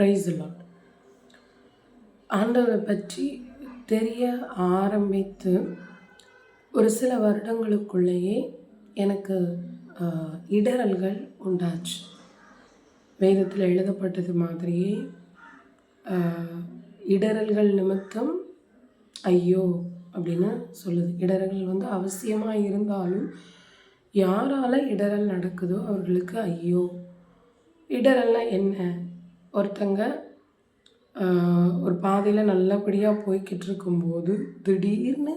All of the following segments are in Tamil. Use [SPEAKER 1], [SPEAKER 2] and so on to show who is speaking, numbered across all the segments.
[SPEAKER 1] Praise the Lord. ஆண்டவரை பற்றி தெரிய ஆரம்பித்து ஒரு சில வருடங்களுக்குள்ளேயே எனக்கு இடறல்கள் உண்டாச்சு. வேதத்தில் எழுதப்பட்டது மாதிரியே இடறல்கள் நிமித்தம் ஐயோ அப்படின்னு சொல்லுது. இடறல்கள் அவசியமாக இருந்தாலும் யாரால் இடறல் நடக்குதோ அவர்களுக்கு ஐயோ. இடறல்னால் என்ன? ஒருத்தங்க ஒரு பாதையில் நல்லபடியாக போய்கிட்டு இருக்கும்போது திடீர்னு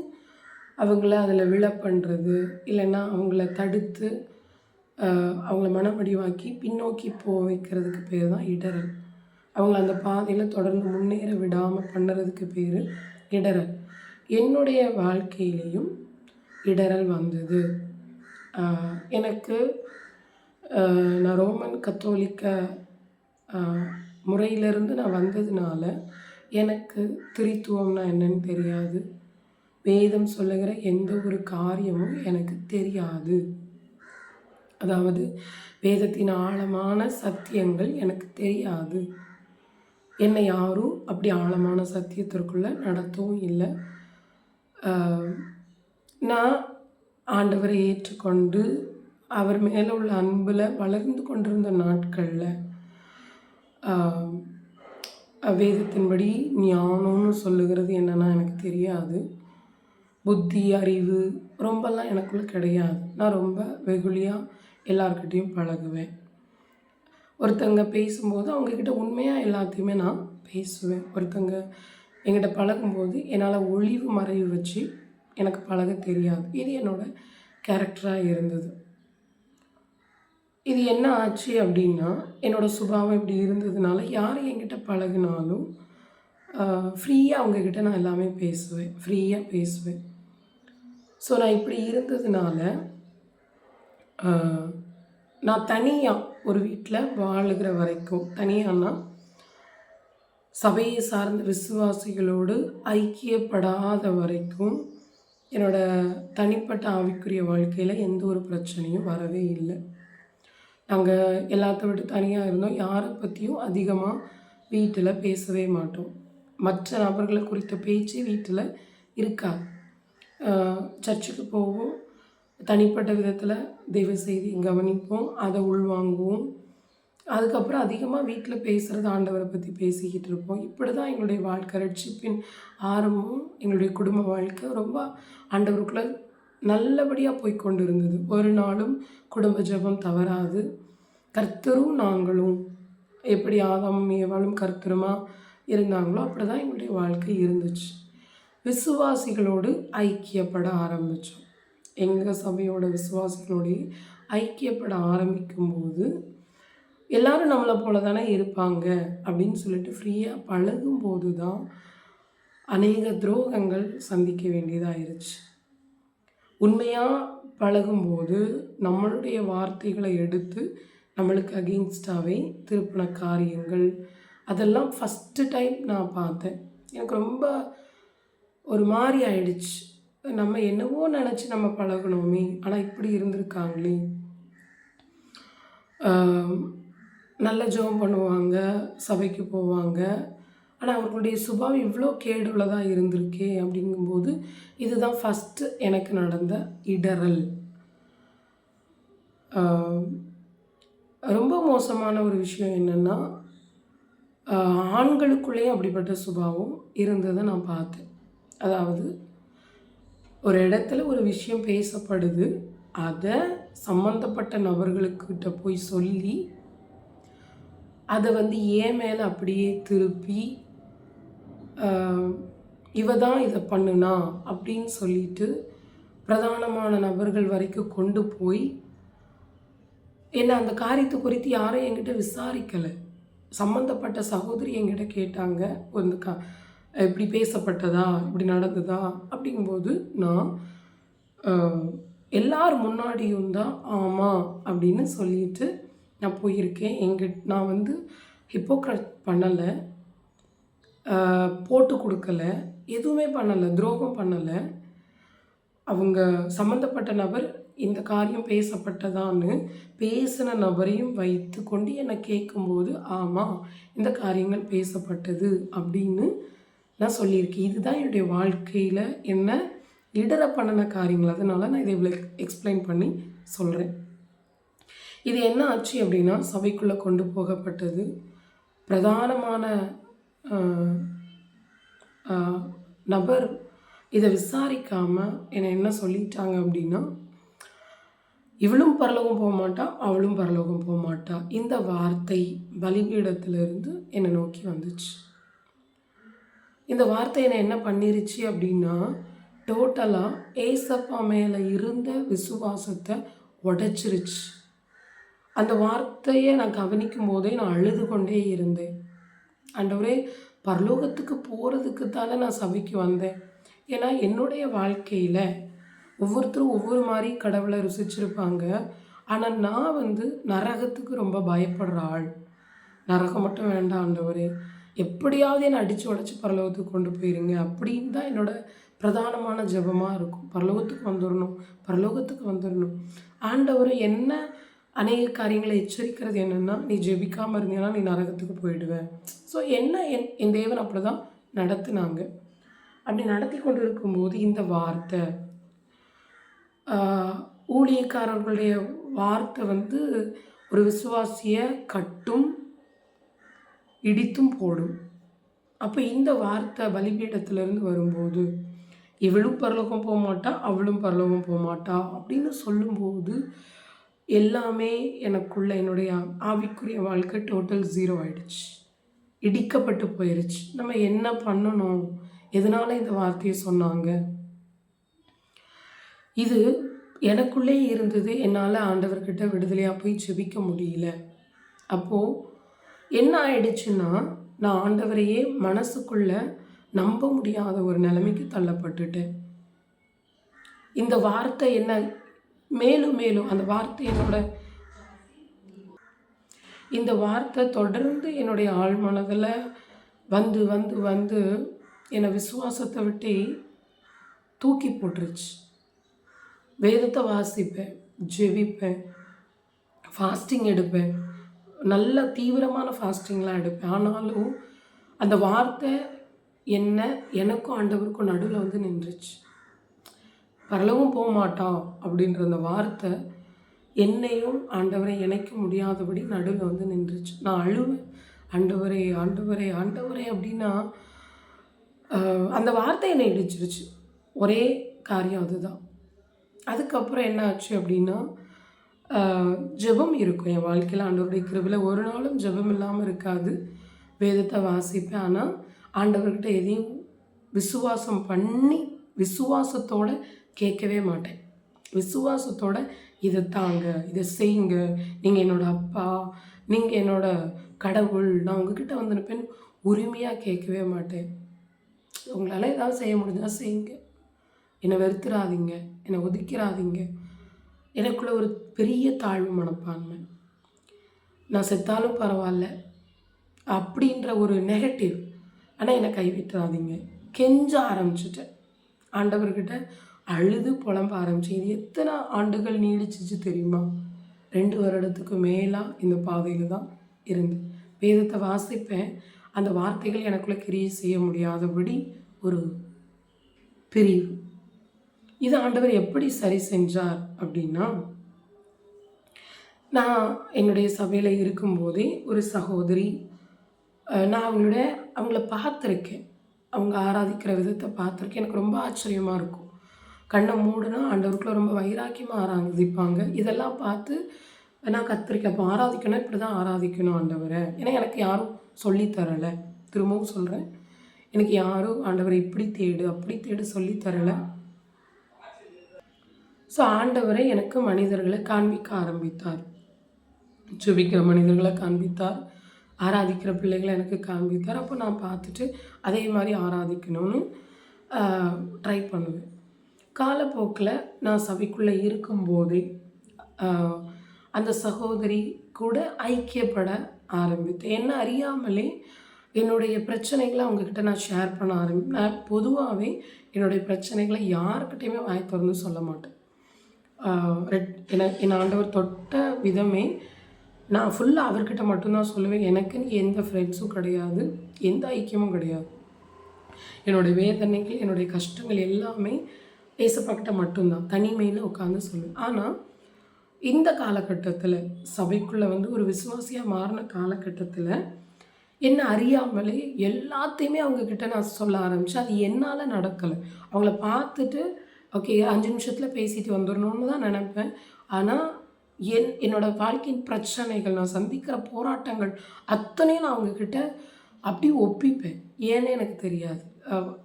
[SPEAKER 1] அவங்கள அதில் விழ பண்ணுறது, இல்லைன்னா அவங்கள தடுத்து அவங்கள மனமடிவாக்கி பின்னோக்கி வைக்கிறதுக்கு பேர் தான் இடறல். அவங்கள அந்த பாதையில் தொடர்ந்து முன்னேற விடாமல் பண்ணுறதுக்கு பேர் இடறல். என்னுடைய வாழ்க்கையிலையும் இடறல் வந்தது. எனக்கு நான் ரோமன் கத்தோலிக்க முறையிலிருந்து நான் வந்ததுனால எனக்கு திரித்துவம்னா என்னன்னு தெரியாது. வேதம் சொல்லுகிற எந்த ஒரு காரியமும் எனக்கு தெரியாது. அதாவது வேதத்தின் ஆழமான சத்தியங்கள் எனக்கு தெரியாது. என்னை யாரும் அப்படி ஆழமான சத்தியத்திற்குள்ளே நடத்தவும் இல்லை. நான் ஆண்டவரை ஏற்றுக்கொண்டு அவர் மேலே உள்ள அன்பில் வளர்ந்து கொண்டிருந்த நாட்களில் வேதத்தின்படி ஞானம்னு சொல்லுகிறது என்னென்னா எனக்கு தெரியாது. புத்தி அறிவு ரொம்பலாம் எனக்குள்ளே கிடையாது. நான் ரொம்ப வெகுளியாக எல்லார்கிட்டையும் பழகுவேன். ஒருத்தங்க பேசும்போது அவங்கக்கிட்ட உண்மையாக எல்லாத்தையுமே நான் பேசுவேன். ஒருத்தங்க என்கிட்ட பழகும்போது என்னால் ஒளிவு மறைவு வச்சு எனக்கு பழக தெரியாது. இது என்னோடய கேரக்டராக இருந்தது. இது என்ன ஆச்சு அப்படின்னா, என்னோடய சுபாவம் இப்படி இருந்ததுனால யார் என்கிட்ட பழகினாலும் ஃப்ரீயாக அவங்கக்கிட்ட நான் எல்லாமே ஃப்ரீயாக பேசுவேன். ஸோ நான் இப்படி இருந்ததுனால நான் தனியாக ஒரு வீட்டில் வாழுகிற வரைக்கும், தனியானா சபையை சார்ந்த விசுவாசிகளோடு ஐக்கியப்படாத வரைக்கும் என்னோடய தனிப்பட்ட ஆவிக்குரிய வாழ்க்கையில் எந்த ஒரு பிரச்சனையும் வரவே இல்லை. நாங்கள் எல்லாத்த விட்டு தனியாக இருந்தோம். யாரை பற்றியும் அதிகமாக வீட்டில் பேசவே மாட்டோம். மற்ற நபர்களை குறித்த பேச்சு வீட்டில் இருக்காது. சர்ச்சுக்கு போவோம், தனிப்பட்ட விதத்தில் தெய்வ செய்தி கவனிப்போம், அதை உள்வாங்குவோம். அதுக்கப்புறம் அதிகமாக வீட்டில் பேசுகிறது ஆண்டவரை பற்றி பேசிக்கிட்டு இருப்போம். இப்படி தான் எங்களுடைய வாழ்க்கை, ரட்சிப்பின் ஆரம்பம், எங்களுடைய குடும்ப வாழ்க்கை ரொம்ப ஆண்டவருக்குள்ளே நல்லபடியாக போய்கொண்டு இருந்தது. ஒரு நாளும் குடும்ப ஜெபம் தவறாது. கர்த்தரும் நாங்களும் எப்படி ஆதாமும் ஏவாளும் கர்த்தருமா இருந்தாங்களோ அப்படி தான் எங்களுடைய வாழ்க்கை இருந்துச்சு. விசுவாசிகளோடு ஐக்கியப்பட ஆரம்பித்தோம். எங்கள் சபையோட விசுவாசிகளோடைய ஐக்கியப்பட ஆரம்பிக்கும்போது எல்லோரும் நம்மளை போல தானே இருப்பாங்க அப்படின்னு சொல்லிட்டு ஃப்ரீயாக பழகும்போது தான் அநேக துரோகங்கள் சந்திக்க வேண்டியதாகிருச்சு. உண்மையாக பழகும்போது நம்மளுடைய வார்த்தைகளை எடுத்து நம்மளுக்கு அகெயின்ஸ்டாகவே திருப்பின காரியங்கள் அதெல்லாம் ஃபஸ்ட்டு டைம் நான் பார்த்தேன். எனக்கு ரொம்ப ஒரு மாதிரி ஆயிடுச்சு. நம்ம என்னவோ நினச்சி நம்ம பழகணுமே, ஆனால் இப்படி இருந்திருக்காங்களே. நல்ல ஜெபம் பண்ணுவாங்க, சபைக்கு போவாங்க, ஆனால் அவர்களுடைய சுபாவம் இவ்வளோ கேடுள்ளதாக இருந்திருக்கே அப்படிங்கும்போது இதுதான் ஃபஸ்ட்டு எனக்கு நடந்த இடறல். ரொம்ப மோசமான ஒரு விஷயம் என்னென்னா, ஆண்களுக்குள்ளேயும் அப்படிப்பட்ட சுபாவம் இருந்ததை நான் பார்த்தேன். அதாவது ஒரு இடத்துல ஒரு விஷயம் பேசப்படுது, அதை சம்மந்தப்பட்ட நபர்களுக்கிட்ட போய் சொல்லி அதை என் மேலே அப்படியே திருப்பி இவ தான் இதை பண்ணுனா அப்படின்னு சொல்லிட்டு பிரதானமான நபர்கள் வரைக்கும் கொண்டு போய் என்ன அந்த காரியத்தை குறித்து யாரும் என்கிட்ட விசாரிக்கலை. சம்மந்தப்பட்ட சகோதரி என்கிட்ட கேட்டாங்க, இப்படி பேசப்பட்டதா, இப்படி நடந்ததா அப்படிங்கும்போது நான் எல்லார் முன்னாடியும் தான் ஆமாம் அப்படின்னு சொல்லிட்டு நான் போயிருக்கேன். நான் ஹிப்போக்ரட் பண்ணலை, போட்டு கொடுக்கலை, எதுவுமே பண்ணலை, துரோகம் பண்ணலை. அவங்க சம்மந்தப்பட்ட நபர் இந்த காரியம் பேசப்பட்டதான்னு பேசின நபரையும் வைத்து கொண்டு என்னை கேட்கும்போது ஆமாம் இந்த காரியங்கள் பேசப்பட்டது அப்படின்னு நான் சொல்லியிருக்கேன். இதுதான் என்னுடைய வாழ்க்கையில் என்ன இடர பண்ணின காரியங்கள். அதனால் நான் இதை இவ்வளோ எக்ஸ்பிளைன் பண்ணி சொல்கிறேன். இது என்ன ஆச்சு அப்படின்னா, சபைக்குள்ளே கொண்டு போகப்பட்டது. பிரதானமான நபர் இதை விசாரிக்காமல் என்னை என்ன சொல்லிட்டாங்க அப்படின்னா, இவளும் பரலோகம் போக மாட்டா, அவளும் பரலோகம் போக மாட்டா. இந்த வார்த்தை பலிபீடத்திலிருந்து என்னை நோக்கி வந்துச்சு. இந்த வார்த்தை என்னை என்ன பண்ணிருச்சு அப்படின்னா, டோட்டலாக ஏசப்பா மேலே இருந்த விசுவாசத்தை உடைச்சிருச்சு. அந்த வார்த்தையை நான் கவனிக்கும் போதே நான் அழுது கொண்டே இருந்தேன். ஆண்டவரே, பரலோகத்துக்கு போகிறதுக்கு தானே நான் சபைக்கு வந்தேன். ஏன்னா என்னுடைய வாழ்க்கையில் ஒவ்வொருத்தரும் ஒவ்வொரு மாதிரி கடவுளை ருசிச்சிருப்பாங்க. ஆனால் நான் நரகத்துக்கு ரொம்ப பயப்படுற ஆள். நரகம் மட்டும் வேண்டாம் ஆண்டவரே, எப்படியாவது என்னை அடித்து உடச்சி பரலோகத்துக்கு கொண்டு போயிருங்க அப்படின்னு தான் என்னோடய பிரதானமான ஜெபமாக இருக்கும். பரலோகத்துக்கு வந்துடணும், பரலோகத்துக்கு வந்துடணும். ஆண்டவர் என்ன அநேக காரியங்களை எச்சரிக்கிறது என்னென்னா, நீ ஜெபிக்காமல் இருந்தீங்கன்னா நீ நரகத்துக்கு போயிடுவேன். ஸோ என்ன என் தேவன் அப்படி தான் நடத்துனாங்க. அப்படி நடத்தி கொண்டு இருக்கும்போது இந்த வார்த்தை, ஊழியக்காரர்களுடைய வார்த்தை ஒரு விசுவாசியை கட்டும் இடித்தும் போடும். அப்போ இந்த வார்த்தை பலிபீடத்திலேருந்து வரும்போது, இவளும் பரலோகம் போக மாட்டா, அவளும் பரலோகம் போக மாட்டா அப்படின்னு சொல்லும்போது எல்லாமே எனக்குள்ள என்னுடைய ஆவிக்குரிய வாழ்க்கை டோட்டல் 0 ஆகிடுச்சு. இடிக்கப்பட்டு போயிடுச்சு. நம்ம என்ன பண்ணணும், எதனால் இந்த வார்த்தையை சொன்னாங்க, இது எனக்குள்ளே இருந்தது. என்னால் ஆண்டவர்கிட்ட விடுதலையாக போய் ஜெபிக்க முடியல. அப்போது என்ன ஆயிடுச்சுன்னா, நான் ஆண்டவரையே மனசுக்குள்ளே நம்ப முடியாத ஒரு நிலைமைக்கு தள்ளப்பட்டுட்டேன். இந்த வார்த்தை என்ன மேலும் மேலும் அந்த வார்த்தை இந்த வார்த்தை தொடர்ந்து என்னுடைய ஆழ்மனதில் வந்து வந்து வந்து என்னை விசுவாசத்தை விட்டு தூக்கி போட்டுருச்சு. வேதத்தை வாசிப்பேன், ஜெபிப்பேன், ஃபாஸ்டிங் எடுப்பேன், நல்ல தீவிரமான ஃபாஸ்டிங்லாம் எடுப்பேன். ஆனாலும் அந்த வார்த்தை எனக்கும் ஆண்டவருக்கும் நடுவில் நின்றுச்சு. பரலோகம் போக மாட்டான் அப்படின்ற அந்த வார்த்தை என்னையும் ஆண்டவரை இணைக்க முடியாதபடி நடுவில் நின்றுச்சு. நான் அழுவேன், ஆண்டவரே ஆண்டவரே ஆண்டவரே அப்படின்னா அந்த வார்த்தை என்னை இடிச்சிருச்சு. ஒரே காரியம் அதுதான். அதுக்கப்புறம் என்ன ஆச்சு அப்படின்னா, ஜெபம் இருக்கும் என் வாழ்க்கையில். ஆண்டவருடைய கிருபையில் ஒரு நாளும் ஜெபம் இல்லாமல் இருக்காது. வேதத்தை வாசிப்பேன், ஆனால் ஆண்டவர்கிட்ட எதையும் விசுவாசம் பண்ணி விசுவாசத்தோடு கேட்கவே மாட்டேன். விசுவாசத்தோட இதை தாங்க, இதை செய்யுங்க, நீங்கள் என்னோடய அப்பா, நீங்கள் என்னோடய கடவுள், நான் உங்ககிட்ட நிற்பேன் உரிமையாக கேட்கவே மாட்டேன். உங்களால் ஏதாவது செய்ய முடிஞ்சால் செய்யுங்க, என்னை வெறுத்துறாதீங்க, என்னை ஒதுக்கிறாதீங்க. எனக்குள்ள ஒரு பெரிய தாழ்வு மனப்பான்மை. நான் செத்தாலும் பரவாயில்ல அப்படின்ற ஒரு நெகட்டிவ். ஆனால் என்னை கைவிட்டுறாதீங்க. கெஞ்ச ஆரம்பிச்சிட்டேன் ஆண்டவர்கிட்ட, அழுது புலம்ப ஆரம்பித்தேன். இது எத்தனை ஆண்டுகள் நீடிச்சிச்சு தெரியுமா? 2 வருடத்துக்கு மேலாக இந்த பாதையில் தான் இருந்து வேதத்தை வாசிப்பேன். அந்த வார்த்தைகள் எனக்குள்ளே கிரியை செய்ய முடியாதபடி ஒரு பிரிவு. இது ஆண்டவர் எப்படி சரி செஞ்சார் அப்படின்னா, நான் என்னுடைய சபையில் இருக்கும்போதே ஒரு சகோதரி, நான் அவங்கள பார்த்துருக்கேன், அவங்க ஆராதிக்கிற விதத்தை பார்த்துருக்கேன். எனக்கு ரொம்ப ஆச்சரியமாக இருக்கும். கண்ணை மூடுனா ஆண்டவருக்குள்ள ரொம்ப வைராக்கியமாக ஆராதிப்பாங்க. இதெல்லாம் பார்த்து நான் கற்றுருக்கேன். அப்போ ஆராதிக்கணும், இப்படி தான் ஆராதிக்கணும் ஆண்டவரை. ஏன்னா எனக்கு யாரும் சொல்லித்தரலை. திரும்பவும் சொல்கிறேன், எனக்கு யாரும் ஆண்டவரை இப்படி தேடு அப்படி தேடு சொல்லித்தரலை. ஸோ ஆண்டவரை எனக்கு மனிதர்களை காண்பிக்க ஆரம்பித்தார். ஜெபிக்கிற மனிதர்களை காண்பித்தார், ஆராதிக்கிற பிள்ளைகளை எனக்கு காண்பித்தார். அப்போ நான் பார்த்துட்டு அதே மாதிரி ஆராதிக்கணும்னு ட்ரை பண்ணுவேன். காலப்போக்கில் நான் சபைக்குள்ளே இருக்கும்போதே அந்த சகோதரி கூட ஐக்கியப்பட ஆரம்பித்தேன். என்ன அறியாமலே என்னுடைய பிரச்சனைகளை அவங்கக்கிட்ட நான் ஷேர் பண்ண நான் பொதுவாகவே என்னுடைய பிரச்சனைகளை யாருக்கிட்டையுமே வாய் திறந்து சொல்ல மாட்டேன். என் ஆண்டவர் தொட்ட விதமே நான் ஃபுல்லாக அவர்கிட்ட மட்டும்தான் சொல்லுவேன். எனக்குன்னு எந்த ஃப்ரெண்ட்ஸும் கிடையாது, எந்த ஐக்கியமும் கிடையாது. என்னுடைய வேதனைகள், என்னுடைய கஷ்டங்கள் எல்லாமே ஏசப்பாக்கிட்ட மட்டும்தான் தனிமையில் உட்காந்து சொல்லுவேன். ஆனால் இந்த காலகட்டத்தில் சபைக்குள்ளே ஒரு விசுவாசியாக மாறின காலகட்டத்தில் என்ன அறியாமலே எல்லாத்தையுமே அவங்கக்கிட்ட நான் சொல்ல ஆரம்பித்தேன். அது என்னால் நடக்கலை. அவங்கள பார்த்துட்டு ஓகே 5 நிமிஷத்தில் பேசிட்டு வந்துடணும்னு தான் நினப்பேன். ஆனால் என்னோடய வாழ்க்கையின் பிரச்சனைகள், நான் சந்திக்கிற போராட்டங்கள் அத்தனையும் நான் அவங்கக்கிட்ட அப்படியே ஒப்பிப்பேன். ஏன்னு எனக்கு தெரியாது.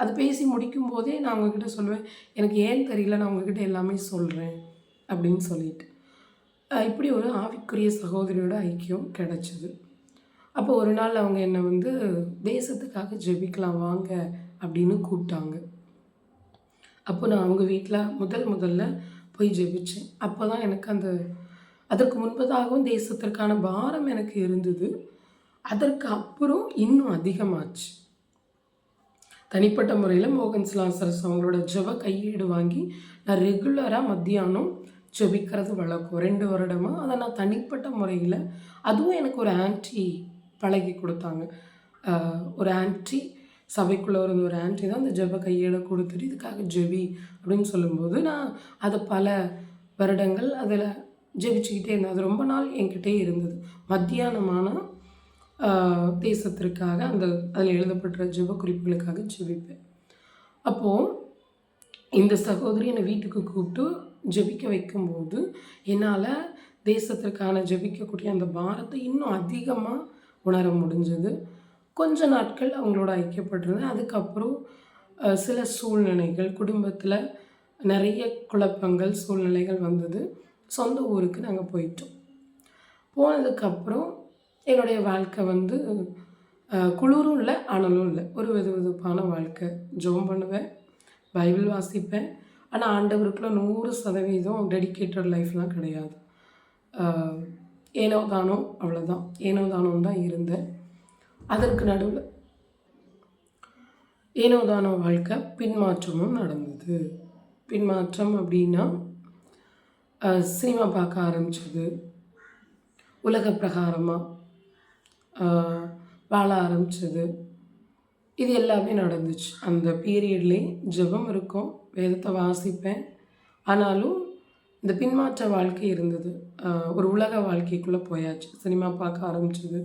[SPEAKER 1] அது பேசி முடிக்கும் போதே நான் அவங்கக்கிட்ட சொல்லுவேன், எனக்கு ஏன்னு தெரியல, நான் உங்ககிட்ட எல்லாமே சொல்கிறேன் அப்படின்னு சொல்லிட்டு. இப்படி ஒரு ஆவிக்குரிய சகோதரியோட ஐக்கியம் கிடச்சிது. அப்போ ஒரு நாள் அவங்க என்னை தேசத்துக்காக ஜெபிக்கலாம் வாங்க அப்படின்னு கூப்பிட்டாங்க. அப்போ நான் அவங்க வீட்டில் முதல்ல போய் ஜெபிச்சேன். அப்போ தான் எனக்கு அதற்கு முன்பதாகவும் தேசத்திற்கான பாரம் எனக்கு இருந்தது. அதற்கு அப்புறம் இன்னும் அதிகமாச்சு. தனிப்பட்ட முறையில் மோகன் லாசரஸ் அவங்களோட ஜெப கையேடு வாங்கி நான் ரெகுலராக மத்தியானம் ஜெபிக்கிறது வழக்கம் 2 வருடமாக. அதை நான் தனிப்பட்ட முறையில், அதுவும் எனக்கு ஒரு ஆன்ட்டி பழகி கொடுத்தாங்க. ஒரு ஆன்ட்டி சபைக்குள்ளே ஒரு ஆன்ட்டி தான் அந்த ஜெப கையேடை கொடுத்துட்டு இதுக்காக ஜெபி அப்படின்னு சொல்லும்போது நான் அதை பல வருடங்கள் அதில் ஜெபிச்சுக்கிட்டே இருந்தேன். அது ரொம்ப நாள் என்கிட்டே இருந்தது. மத்தியானமான தேசத்திற்காக அதில் எழுதப்பட்ட ஜெப குறிப்புகளுக்காக ஜெபிப்பேன். அப்போது இந்த சகோதரி என்னை வீட்டுக்கு கூப்பிட்டு ஜெபிக்க வைக்கும்போது என்னால் தேசத்திற்கான ஜெபிக்கக்கூடிய அந்த பாரத்தை இன்னும் அதிகமாக உணர முடிஞ்சது. கொஞ்ச நாட்கள் அவங்களோட ஐக்கியப்பட்டிருந்தேன். அதுக்கப்புறம் சில சூழ்நிலைகள், குடும்பத்தில் நிறைய குழப்பங்கள், சூழ்நிலைகள் வந்தது. சொந்த ஊருக்கு நாங்கள் போயிட்டோம். போனதுக்கப்புறம் என்னுடைய வாழ்க்கை குளிரும் இல்லை, அனலும் இல்லை, ஒரு வெதுவெதுப்பான வாழ்க்கை. ஜெபம் பண்ணுவேன், பைபிள் வாசிப்பேன். ஆனால் ஆண்டவருக்குள்ள 100% டெடிக்கேட்டட் லைஃப்லாம் கிடையாது. ஏனோ தானோ, அவ்வளோதான், ஏனோ தானோன்னு தான் இருந்தேன். அதற்கு நடுவில் ஏனோ தானோ வாழ்க்கை பின்மாற்றமும் நடந்தது. பின்மாற்றம் அப்படின்னா சினிமா பார்க்க ஆரம்பிச்சது, உலக பிரகாரமாக வாழ ஆரம்பிச்சது. இது எல்லாமே நடந்துச்சு. அந்த பீரியட்லேயே ஜெபம் இருக்கும், வேதத்தை வாசிப்பேன். ஆனாலும் இந்த பின்மாற்ற வாழ்க்கை இருந்தது. ஒரு உலக வாழ்க்கைக்குள்ளே போயாச்சு. சினிமா பார்க்க ஆரம்பிச்சது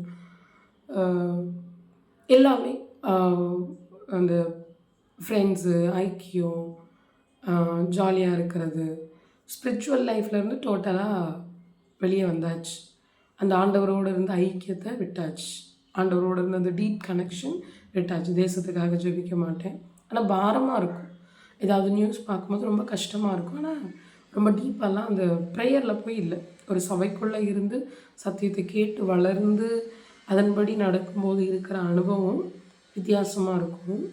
[SPEAKER 1] எல்லாமே. அந்த ஃப்ரெண்ட்ஸு, ஐக்கியம், ஜாலியாக இருக்கிறது, ஸ்பிரிச்சுவல் லைஃப்லேருந்து டோட்டலாக வெளியே வந்தாச்சு. அந்த ஆண்டவரோடு இருந்த ஐக்கியத்தை விட்டாச்சு. ஆண்டவரோடு இருந்த அந்த டீப் கனெக்ஷன் விட்டாச்சு. தேசத்துக்காக ஜெபிக்க மாட்டேன். ஆனால் பாரமாக இருக்கும். ஏதாவது நியூஸ் பார்க்கும்போது ரொம்ப கஷ்டமாக இருக்கும். ஆனால் ரொம்ப டீப்பாலாம் அந்த ப்ரேயரில் போய் இல்லை. ஒரு சபைக்குள்ளே இருந்து சத்தியத்தை கேட்டு வளர்ந்து அதன்படி நடக்கும்போது இருக்கிற அனுபவம் வித்தியாசமாக இருக்கும்.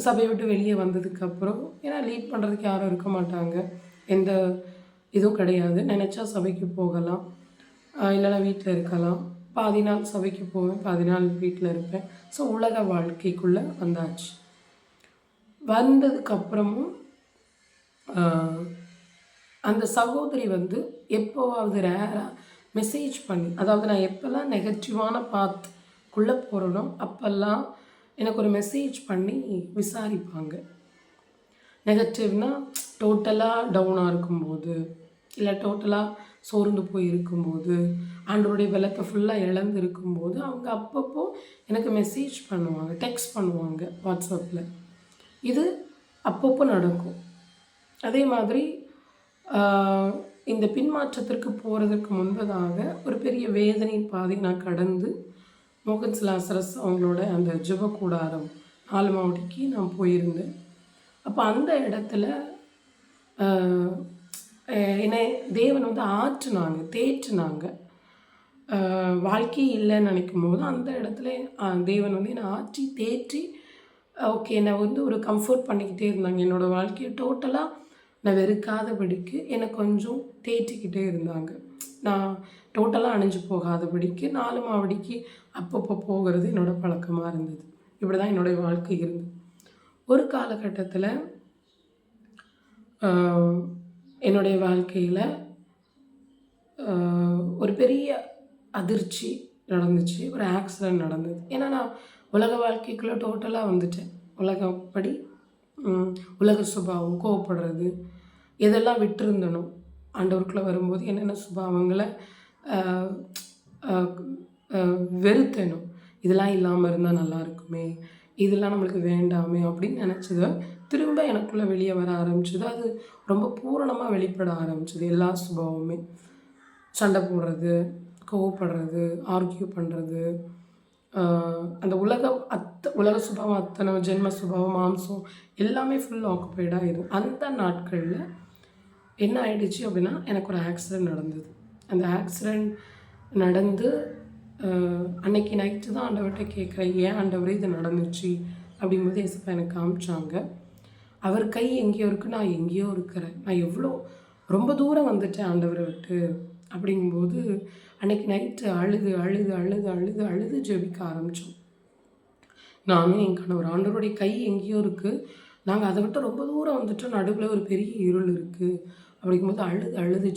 [SPEAKER 1] சபையை விட்டு வெளியே வந்ததுக்கப்புறம், ஏன்னா லீட் பண்ணுறதுக்கு யாரும் இருக்க மாட்டாங்க, எந்த இதுவும் கிடையாது. நினச்சா சபைக்கு போகலாம், இல்லைனா வீட்டில் இருக்கலாம். பாதி நாள் சபைக்கு போவேன், பாதி நாள் வீட்டில் இருப்பேன். ஸோ உலக வாழ்க்கைக்குள்ளே வந்தாச்சு. வந்ததுக்கப்புறமும் அந்த சகோதரி எப்போவாவது ரேராக மெசேஜ் பண்ணி, அதாவது நான் எப்போல்லாம் நெகட்டிவான பாத்துக்குள்ளே போகிறனோ அப்போல்லாம் எனக்கு ஒரு மெசேஜ் பண்ணி விசாரிப்பாங்க. நெகட்டிவ்னால் டோட்டலாக டவுனாக இருக்கும்போது, இல்லை டோட்டலாக சோர்ந்து போய் இருக்கும்போது, ஆண்டவருடைய பலத்தை ஃபுல்லாக இழந்து இருக்கும்போது அவங்க அப்பப்போ எனக்கு மெசேஜ் பண்ணுவாங்க, டெக்ஸ்ட் பண்ணுவாங்க வாட்ஸ்அப்பில். இது அப்பப்போ நடக்கும். அதே மாதிரி இந்த பின்மாற்றத்திற்கு போகிறதுக்கு முன்பதாக ஒரு பெரிய வேதனையின் பாதை நான் கடந்து மோகன் லாசரஸ் அவங்களோட அந்த ஜெப கூடாரம் 4 மாவட்டிக்கு நான் போயிருந்தேன். அப்போ அந்த இடத்துல என்னை தேவன் ஆற்றுனாங்க, தேற்றினாங்க. வாழ்க்கை இல்லைன்னு நினைக்கும் போது அந்த இடத்துல தேவன் என்னை ஆற்றி தேற்றி ஓகே என்னை ஒரு கம்ஃபர்ட் பண்ணிக்கிட்டே இருந்தாங்க. என்னோடய வாழ்க்கையை டோட்டலாக நான் வெறுக்காதபடிக்கு என்னை கொஞ்சம் தேற்றிக்கிட்டே இருந்தாங்க. நான் டோட்டலாக அணிஞ்சு போகாதபடிக்கு 4 மாவடிக்கு அப்பப்போ போகிறது என்னோடய பழக்கமாக இருந்தது. இப்படி தான் என்னுடைய வாழ்க்கை இருந்தது. ஒரு காலகட்டத்தில் என்னுடைய வாழ்க்கையில் ஒரு பெரிய அதிர்ச்சி நடந்துச்சு. ஒரு ஆக்சிடெண்ட் நடந்தது. ஏன்னா நான் உலக வாழ்க்கைக்குள்ளே டோட்டலாக வந்துட்டேன். உலகப்படி உலக சுபாவம், கோவப்படுறது, எதெல்லாம் விட்டுருந்தனோ ஆண்டவருக்குள்ளே வரும்போது என்னென்ன சுபாவங்களை வெறுத்தேனோ, இதெல்லாம் இல்லாமல் இருந்தால் நல்லா இருக்குமே, இதெல்லாம் நம்மளுக்கு வேண்டாமே அப்படின்னு நினச்சத திரும்ப எனக்குள்ளே வெளியே வர ஆரம்பிச்சது. அது ரொம்ப பூரணமாக வெளிப்பட ஆரம்பிச்சது. எல்லா சுபாவமே சண்டை போடுறது, கோவப்படுறது, ஆர்கியூ பண்ணுறது, அந்த உலக சுபாவம் அத்தனை ஜென்ம சுபாவம், மாம்சம் எல்லாமே ஃபுல் ஆக்குப்பைடாக இருக்கும். அந்த நாட்களில் என்ன ஆயிடுச்சு அப்படின்னா, எனக்கு ஒரு ஆக்சிடெண்ட் நடந்தது. அந்த ஆக்சிடெண்ட் நடந்து அன்னைக்கு நைட்டு தான் ஆண்டவர்கிட்ட கேட்குறேன், ஏன் ஆண்டவரே இது நடந்துச்சு அப்படிங்கும்போது ஏசப்பா எனக்கு காமிச்சாங்க. அவர் கை எங்கேயோ இருக்குது, நான் எங்கேயோ இருக்கிறேன். நான் எவ்வளோ ரொம்ப தூரம் வந்துட்டேன் ஆண்டவரை விட்டு அப்படிங்கும்போது அன்னைக்கு நைட்டு அழுது அழுது அழுது அழுது அழுது ஜெபிக்க ஆரம்பித்தோம். நானும் என் கணவர். ஆண்டவருடைய கை எங்கேயோ இருக்குது, நாங்கள் அதை விட்டு ரொம்ப தூரம் வந்துட்டோம், நடுவில் ஒரு பெரிய இருள் இருக்குது அப்படிங்கும்போது அழுது அழுது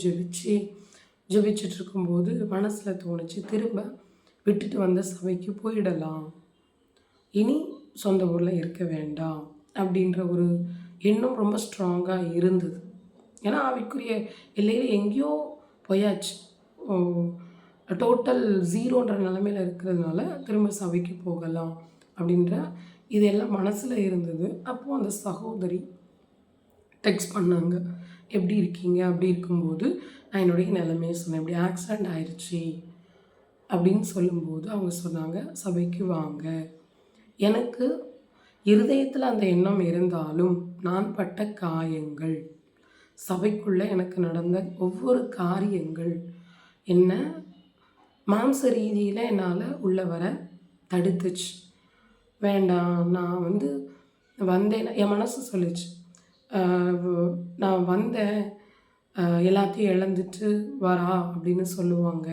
[SPEAKER 1] ஜெபிச்சுட்டு இருக்கும்போது மனசில் தோணுச்சு, திரும்ப விட்டுட்டு வந்த சபைக்கு போயிடலாம், இனி சொந்த ஊரில் இருக்க வேண்டாம் அப்படின்ற ஒரு எண்ணம் ரொம்ப ஸ்ட்ராங்காக இருந்தது. ஏன்னா ஆவிக்குரிய எல்லையில் எங்கேயோ போயாச்சு, டோட்டல் ஜீரோன்ற நிலமையில் இருக்கிறதுனால திரும்ப சபைக்கு போகலாம் அப்படின்ற இதெல்லாம் மனசில் இருந்தது. அப்போது அந்த சகோதரி டெக்ஸ்ட் பண்ணாங்க, எப்படி இருக்கீங்க? அப்படி இருக்கும்போது நான் என்னுடைய நிலைமையை சொன்னேன், இப்படி ஆக்சிடெண்ட் ஆயிடுச்சு அப்படின்னு சொல்லும்போது அவங்க சொன்னாங்க, சபைக்கு வாங்க. எனக்கு இருதயத்தில் அந்த எண்ணம் இருந்தாலும் நான் பட்ட காயங்கள், சபைக்குள்ளே எனக்கு நடந்த ஒவ்வொரு காரியங்கள் என்ன மாம்ச ரீதியில் என்னால் உள்ள வர தடுத்துச்சு. வேண்டாம், நான் வந்தேன், என் மனசு சொல்லிச்சு, நான் வந்தேன் எல்லாத்தையும் இழந்துட்டு வரா அப்படின்னு சொல்லுவாங்க,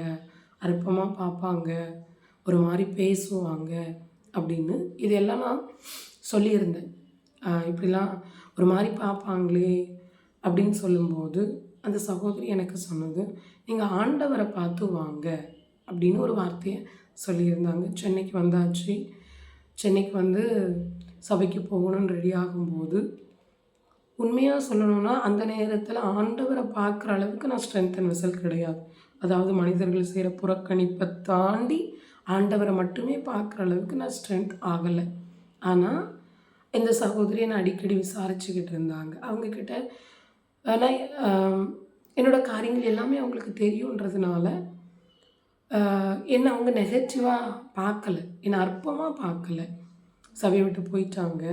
[SPEAKER 1] அற்பமாக பார்ப்பாங்க, ஒரு மாதிரி பேசுவாங்க அப்படின்னு இதெல்லாம் நான் சொல்லியிருந்தேன். இப்படிலாம் ஒரு மாதிரி பார்ப்பாங்களே அப்படின்னு சொல்லும்போது அந்த சகோதரி எனக்கு சொன்னது, நீங்கள் ஆண்டவரை பார்த்து வாங்க அப்படின்னு ஒரு வார்த்தையை சொல்லியிருந்தாங்க. சென்னைக்கு வந்தாச்சு. சென்னைக்கு சபைக்கு போகணும்னு ரெடி ஆகும்போது உண்மையாக சொல்லணும்னா அந்த நேரத்தில் ஆண்டவரை பார்க்குற அளவுக்கு நான் ஸ்ட்ரென்த் அண்ட் வெசல் கிடையாது. அதாவது மனிதர்கள் செய்கிற புறக்கணிப்பை தாண்டி ஆண்டவரை மட்டுமே பார்க்குற அளவுக்கு நான் ஸ்ட்ரென்த் ஆகலை. ஆனால் இந்த சகோதரியை நான் அடிக்கடி விசாரிச்சுக்கிட்டு இருந்தாங்க. அவங்கக்கிட்ட ஆனால் என்னோடய காரியங்கள் எல்லாமே அவங்களுக்கு தெரியுன்றதுனால என்னை அவங்க நெகட்டிவாக பார்க்கலை, என்னை அற்பமாக பார்க்கலை. சபையை விட்டு போயிட்டாங்க,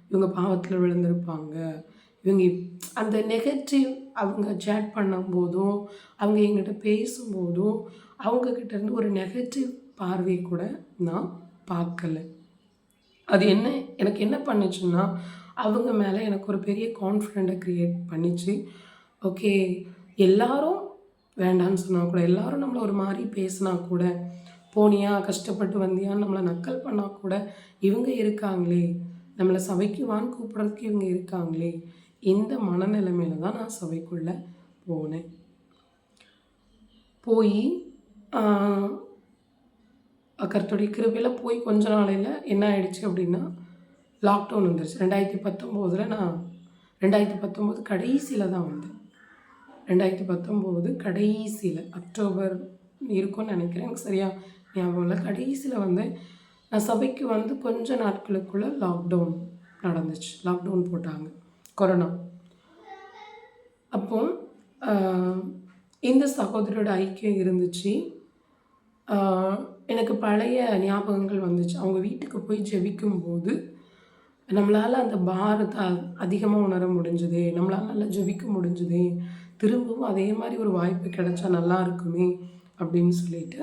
[SPEAKER 1] இவங்க பாவத்தில் விழுந்திருப்பாங்க, இவங்க அந்த நெகட்டிவ் அவங்க சேட் பண்ணும்போதும் அவங்க எங்கிட்ட பேசும்போதும் அவங்கக்கிட்டேருந்து ஒரு நெகட்டிவ் பார்வை கூட நான் பார்க்கலை. அது எனக்கு என்ன பண்ணுச்சுன்னா, அவங்க மேலே எனக்கு ஒரு பெரிய கான்ஃபிடென்ட்டை க்ரியேட் பண்ணிச்சு. ஓகே, எல்லாரும் வேண்டான்னு சொன்னால் கூட, எல்லாரும் நம்மளை ஒரு மாதிரி பேசினா கூட, போனியா கஷ்டப்பட்டு வந்தியான்னு நம்மளை நக்கல் பண்ணால் கூட இவங்க இருக்காங்களே, நம்மளை சபைக்கு வான்னு கூப்பிட்றதுக்கு இவங்க இருக்காங்களே, இந்த மனநிலைமையில தான் நான் சபைக்குள்ளே போனேன். போய் கர்த்தருடைய கிருபையில் போய் கொஞ்ச நாளையில் என்ன ஆயிடுச்சு அப்படின்னா, லாக்டவுன் வந்துருச்சு. 2019 நான் 2019 கடைசியில் தான் வந்தேன். 2019 கடைசியில் அக்டோபர் இருக்கும்னு நினைக்கிறேன், எனக்கு சரியாக ஞாபகம் இல்லை. கடைசியில் நான் சபைக்கு கொஞ்ச நாட்களுக்குள்ளே லாக்டவுன் நடந்துச்சு. லாக்டவுன் போட்டாங்க, கொரோனா. அப்போ இந்த சகோதரியோட ஐக்கியம் இருந்துச்சு. எனக்கு பழைய ஞாபகங்கள் வந்துச்சு. அவங்க வீட்டுக்கு போய் ஜெபிக்கும்போது நம்மளால் அந்த பாரத்தை அதிகமாக உணர முடிஞ்சுதே, நம்மளால் நல்லா ஜெபிக்க முடிஞ்சுதே, திரும்பவும் அதே மாதிரி ஒரு வாய்ப்பு கிடைச்சா நல்லா இருக்குமே அப்படின்னு சொல்லிட்டு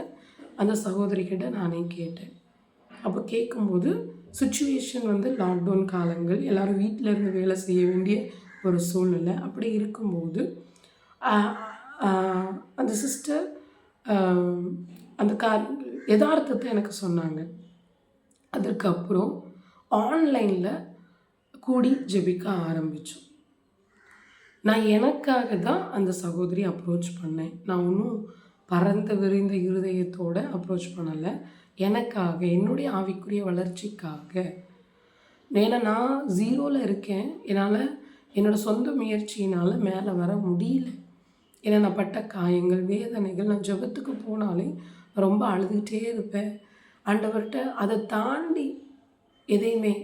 [SPEAKER 1] அந்த சகோதரிக்கிட்ட நானே கேட்டேன். அப்போ கேட்கும்போது சுச்சுவேஷன் லாக்டவுன் காலங்கள், எல்லோரும் வீட்டில் இருந்து வேலை செய்ய வேண்டிய ஒரு சூழ்நிலை. அப்படி இருக்கும்போது அந்த சிஸ்டர் அந்த யதார்த்தத்தை எனக்கு சொன்னாங்க. அதுக்கப்புறம் ஆன்லைனில் கூடி ஜெபிக்க ஆரம்பித்தோம். நான் எனக்காக தான் அந்த சகோதரி அப்ரோச் பண்ணேன். நான் ஒன்றும் பரந்த விரிந்த இருதயத்தோடு அப்ரோச் பண்ணலை. எனக்காக, என்னுடைய ஆவிக்குரிய வளர்ச்சிக்காக. ஏன்னா நான் 0ல் இருக்கேன். என்னால் என்னோடய சொந்த முயற்சியினால் மேலே வர முடியல. ஏன்னா நான் பட்ட காயங்கள், வேதனைகள், நான் ஜெபத்துக்கு போனாலே ரொம்ப அழுதுகிட்டே இருப்பேன். ஆண்டவர்கிட்ட அதை தாண்டி எதையுமே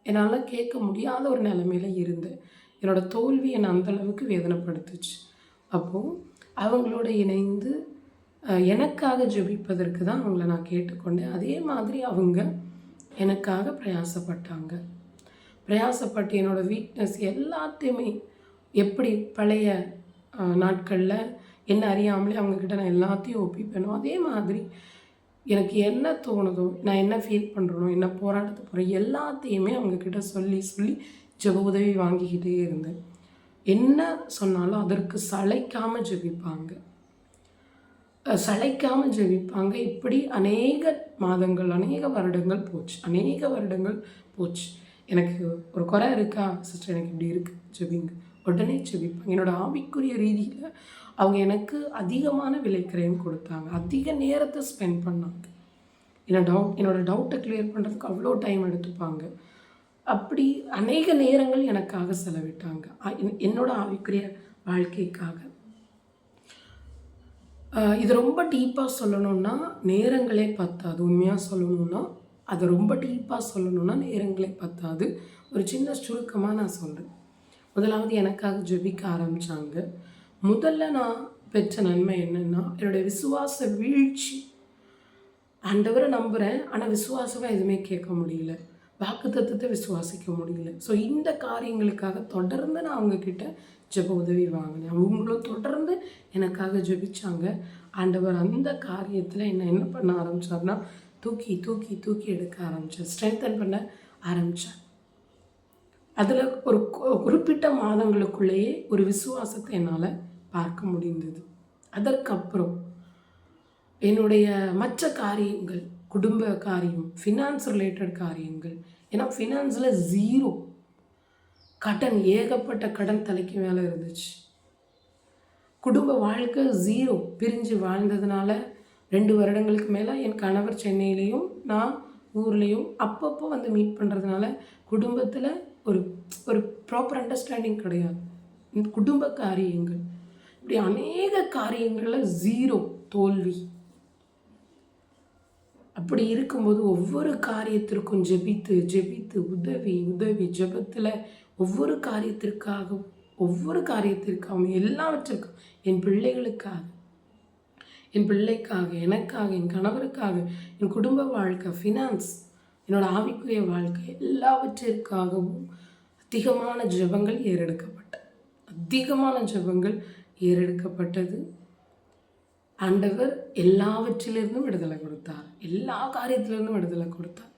[SPEAKER 1] என்னால் கேட்க முடியாத ஒரு நிலைமையில இருந்தேன். என்னோடய தோல்வி என்னை அந்தளவுக்கு வேதனைப்படுத்துச்சு. அப்போது அவங்களோட இணைந்து எனக்காக ஜெபிப்பதற்கு தான் அவங்கள நான் கேட்டுக்கொண்டேன். அதே மாதிரி அவங்க எனக்காக பிரயாசப்பட்டாங்க. பிரயாசப்பட்டு என்னோடய வீக்னஸ் எல்லாத்தையுமே எப்படி பழைய நாட்களில் என்ன அறியாமலே அவங்கக்கிட்ட நான் எல்லாத்தையும் ஒப்பிப்பேனோ, அதே மாதிரி எனக்கு என்ன தோணுதோ, நான் என்ன ஃபீல் பண்ணுறனோ, என்ன போராட்டத்துக்கு போகிறேன் எல்லாத்தையுமே அவங்கக்கிட்ட சொல்லி சொல்லி ஜெப உதவி வாங்கிக்கிட்டே இருந்தேன். என்ன சொன்னாலும் அதற்கு சளைக்காமல் ஜெபிப்பாங்க. சளைக்காமல் ஜெபிப்பாங்க. இப்படி அநேக மாதங்கள், அநேக வருடங்கள் போச்சு. எனக்கு ஒரு குறை இருக்கா சிஸ்டர், எனக்கு இப்படி இருக்குது, ஜெபிங்க. உடனே ஜெபிப்பாங்க. என்னோடய ஆவிக்குரிய ரீதியில் அவங்க எனக்கு அதிகமான விலைக்கிரயம் கொடுத்தாங்க. அதிக நேரத்தை ஸ்பெண்ட் பண்ணாங்க. என்னோடய டவுட்டை கிளியர் பண்ணுறதுக்கு அவ்வளோ டைம் எடுத்துப்பாங்க. அப்படி அநேக நேரங்கள் எனக்காக செலவிட்டாங்க, என்னோடய ஆவிக்குரிய வாழ்க்கைக்காக. இது ரொம்ப டீப்பாக சொல்லணுன்னா நேரங்களே பத்தாது. உண்மையாக சொல்லணுன்னா அதை ரொம்ப டீப்பாக சொல்லணுன்னா நேரங்களே பத்தாது. ஒரு சின்ன சுருக்கமாக நான் சொல்கிறேன். முதலாவது எனக்காக ஜெபிக்க ஆரம்பித்தாங்க. முதல்ல நான் பெற்ற நன்மை என்னென்னா, என்னுடைய விசுவாச வீழ்ச்சி. ஆண்டவரை நம்புகிறேன், ஆனால் விசுவாசமாக எதுவுமே கேட்க முடியல. வாக்குத்தத்தத்தை விசுவாசிக்க முடியல. ஸோ இந்த காரியங்களுக்காக தொடர்ந்து நான் அவங்கக்கிட்ட ஜெப உதவி வாங்கினேன். அவங்களும் தொடர்ந்து எனக்காக ஜெபிச்சாங்க. ஆண்டவர் அந்த காரியத்தில் என்ன பண்ண ஆரம்பித்தார்னா, தூக்கி தூக்கி தூக்கி எடுக்க ஆரம்பித்தேன், ஸ்ட்ரென்தன் பண்ண ஆரம்பித்தேன். அதில் ஒரு குறிப்பிட்ட மாதங்களுக்குள்ளேயே ஒரு விசுவாசத்தை என்னால் பார்க்க முடிந்தது. அதற்கப்புறம் என்னுடைய மற்ற காரியங்கள், குடும்ப காரியம், ஃபினான்ஸ் ரிலேட்டட் காரியங்கள். ஏன்னா ஃபினான்ஸில் 0 கடன், ஏகப்பட்ட கடன் தலைக்கு மேலே இருந்துச்சு. குடும்ப வாழ்க்கை 0, பிரிஞ்சு வாழ்ந்ததுனால 2 வருடங்களுக்கு மேலே என் கணவர் சென்னையிலையும் நான் ஊர்லேயும் அப்பப்போ வந்து மீட் பண்ணுறதுனால குடும்பத்தில் ஒரு ஒரு ப்ராப்பர் அண்டர்ஸ்டாண்டிங் கிடையாது. குடும்ப காரியங்கள் இப்படி அநேக காரியங்களில் 0 தோல்வி. அப்படி இருக்கும்போது ஒவ்வொரு காரியத்திற்கும் ஜெபித்து உதவி ஜெபத்தில் ஒவ்வொரு காரியத்திற்காகவும் எல்லாவற்றிற்கும் என் பிள்ளைக்காக, எனக்காக, என் கணவருக்காக, என் குடும்ப வாழ்க்கை, ஃபினான்ஸ், என்னோடய ஆவிக்குரிய வாழ்க்கை எல்லாவற்றிற்காகவும் அதிகமான ஜெபங்கள் ஏறெடுக்கப்பட்டது. ஆண்டவர் எல்லாவற்றிலிருந்தும் விடுதலை கொடுத்தார். எல்லா காரியத்திலிருந்தும் விடுதலை கொடுத்தார்.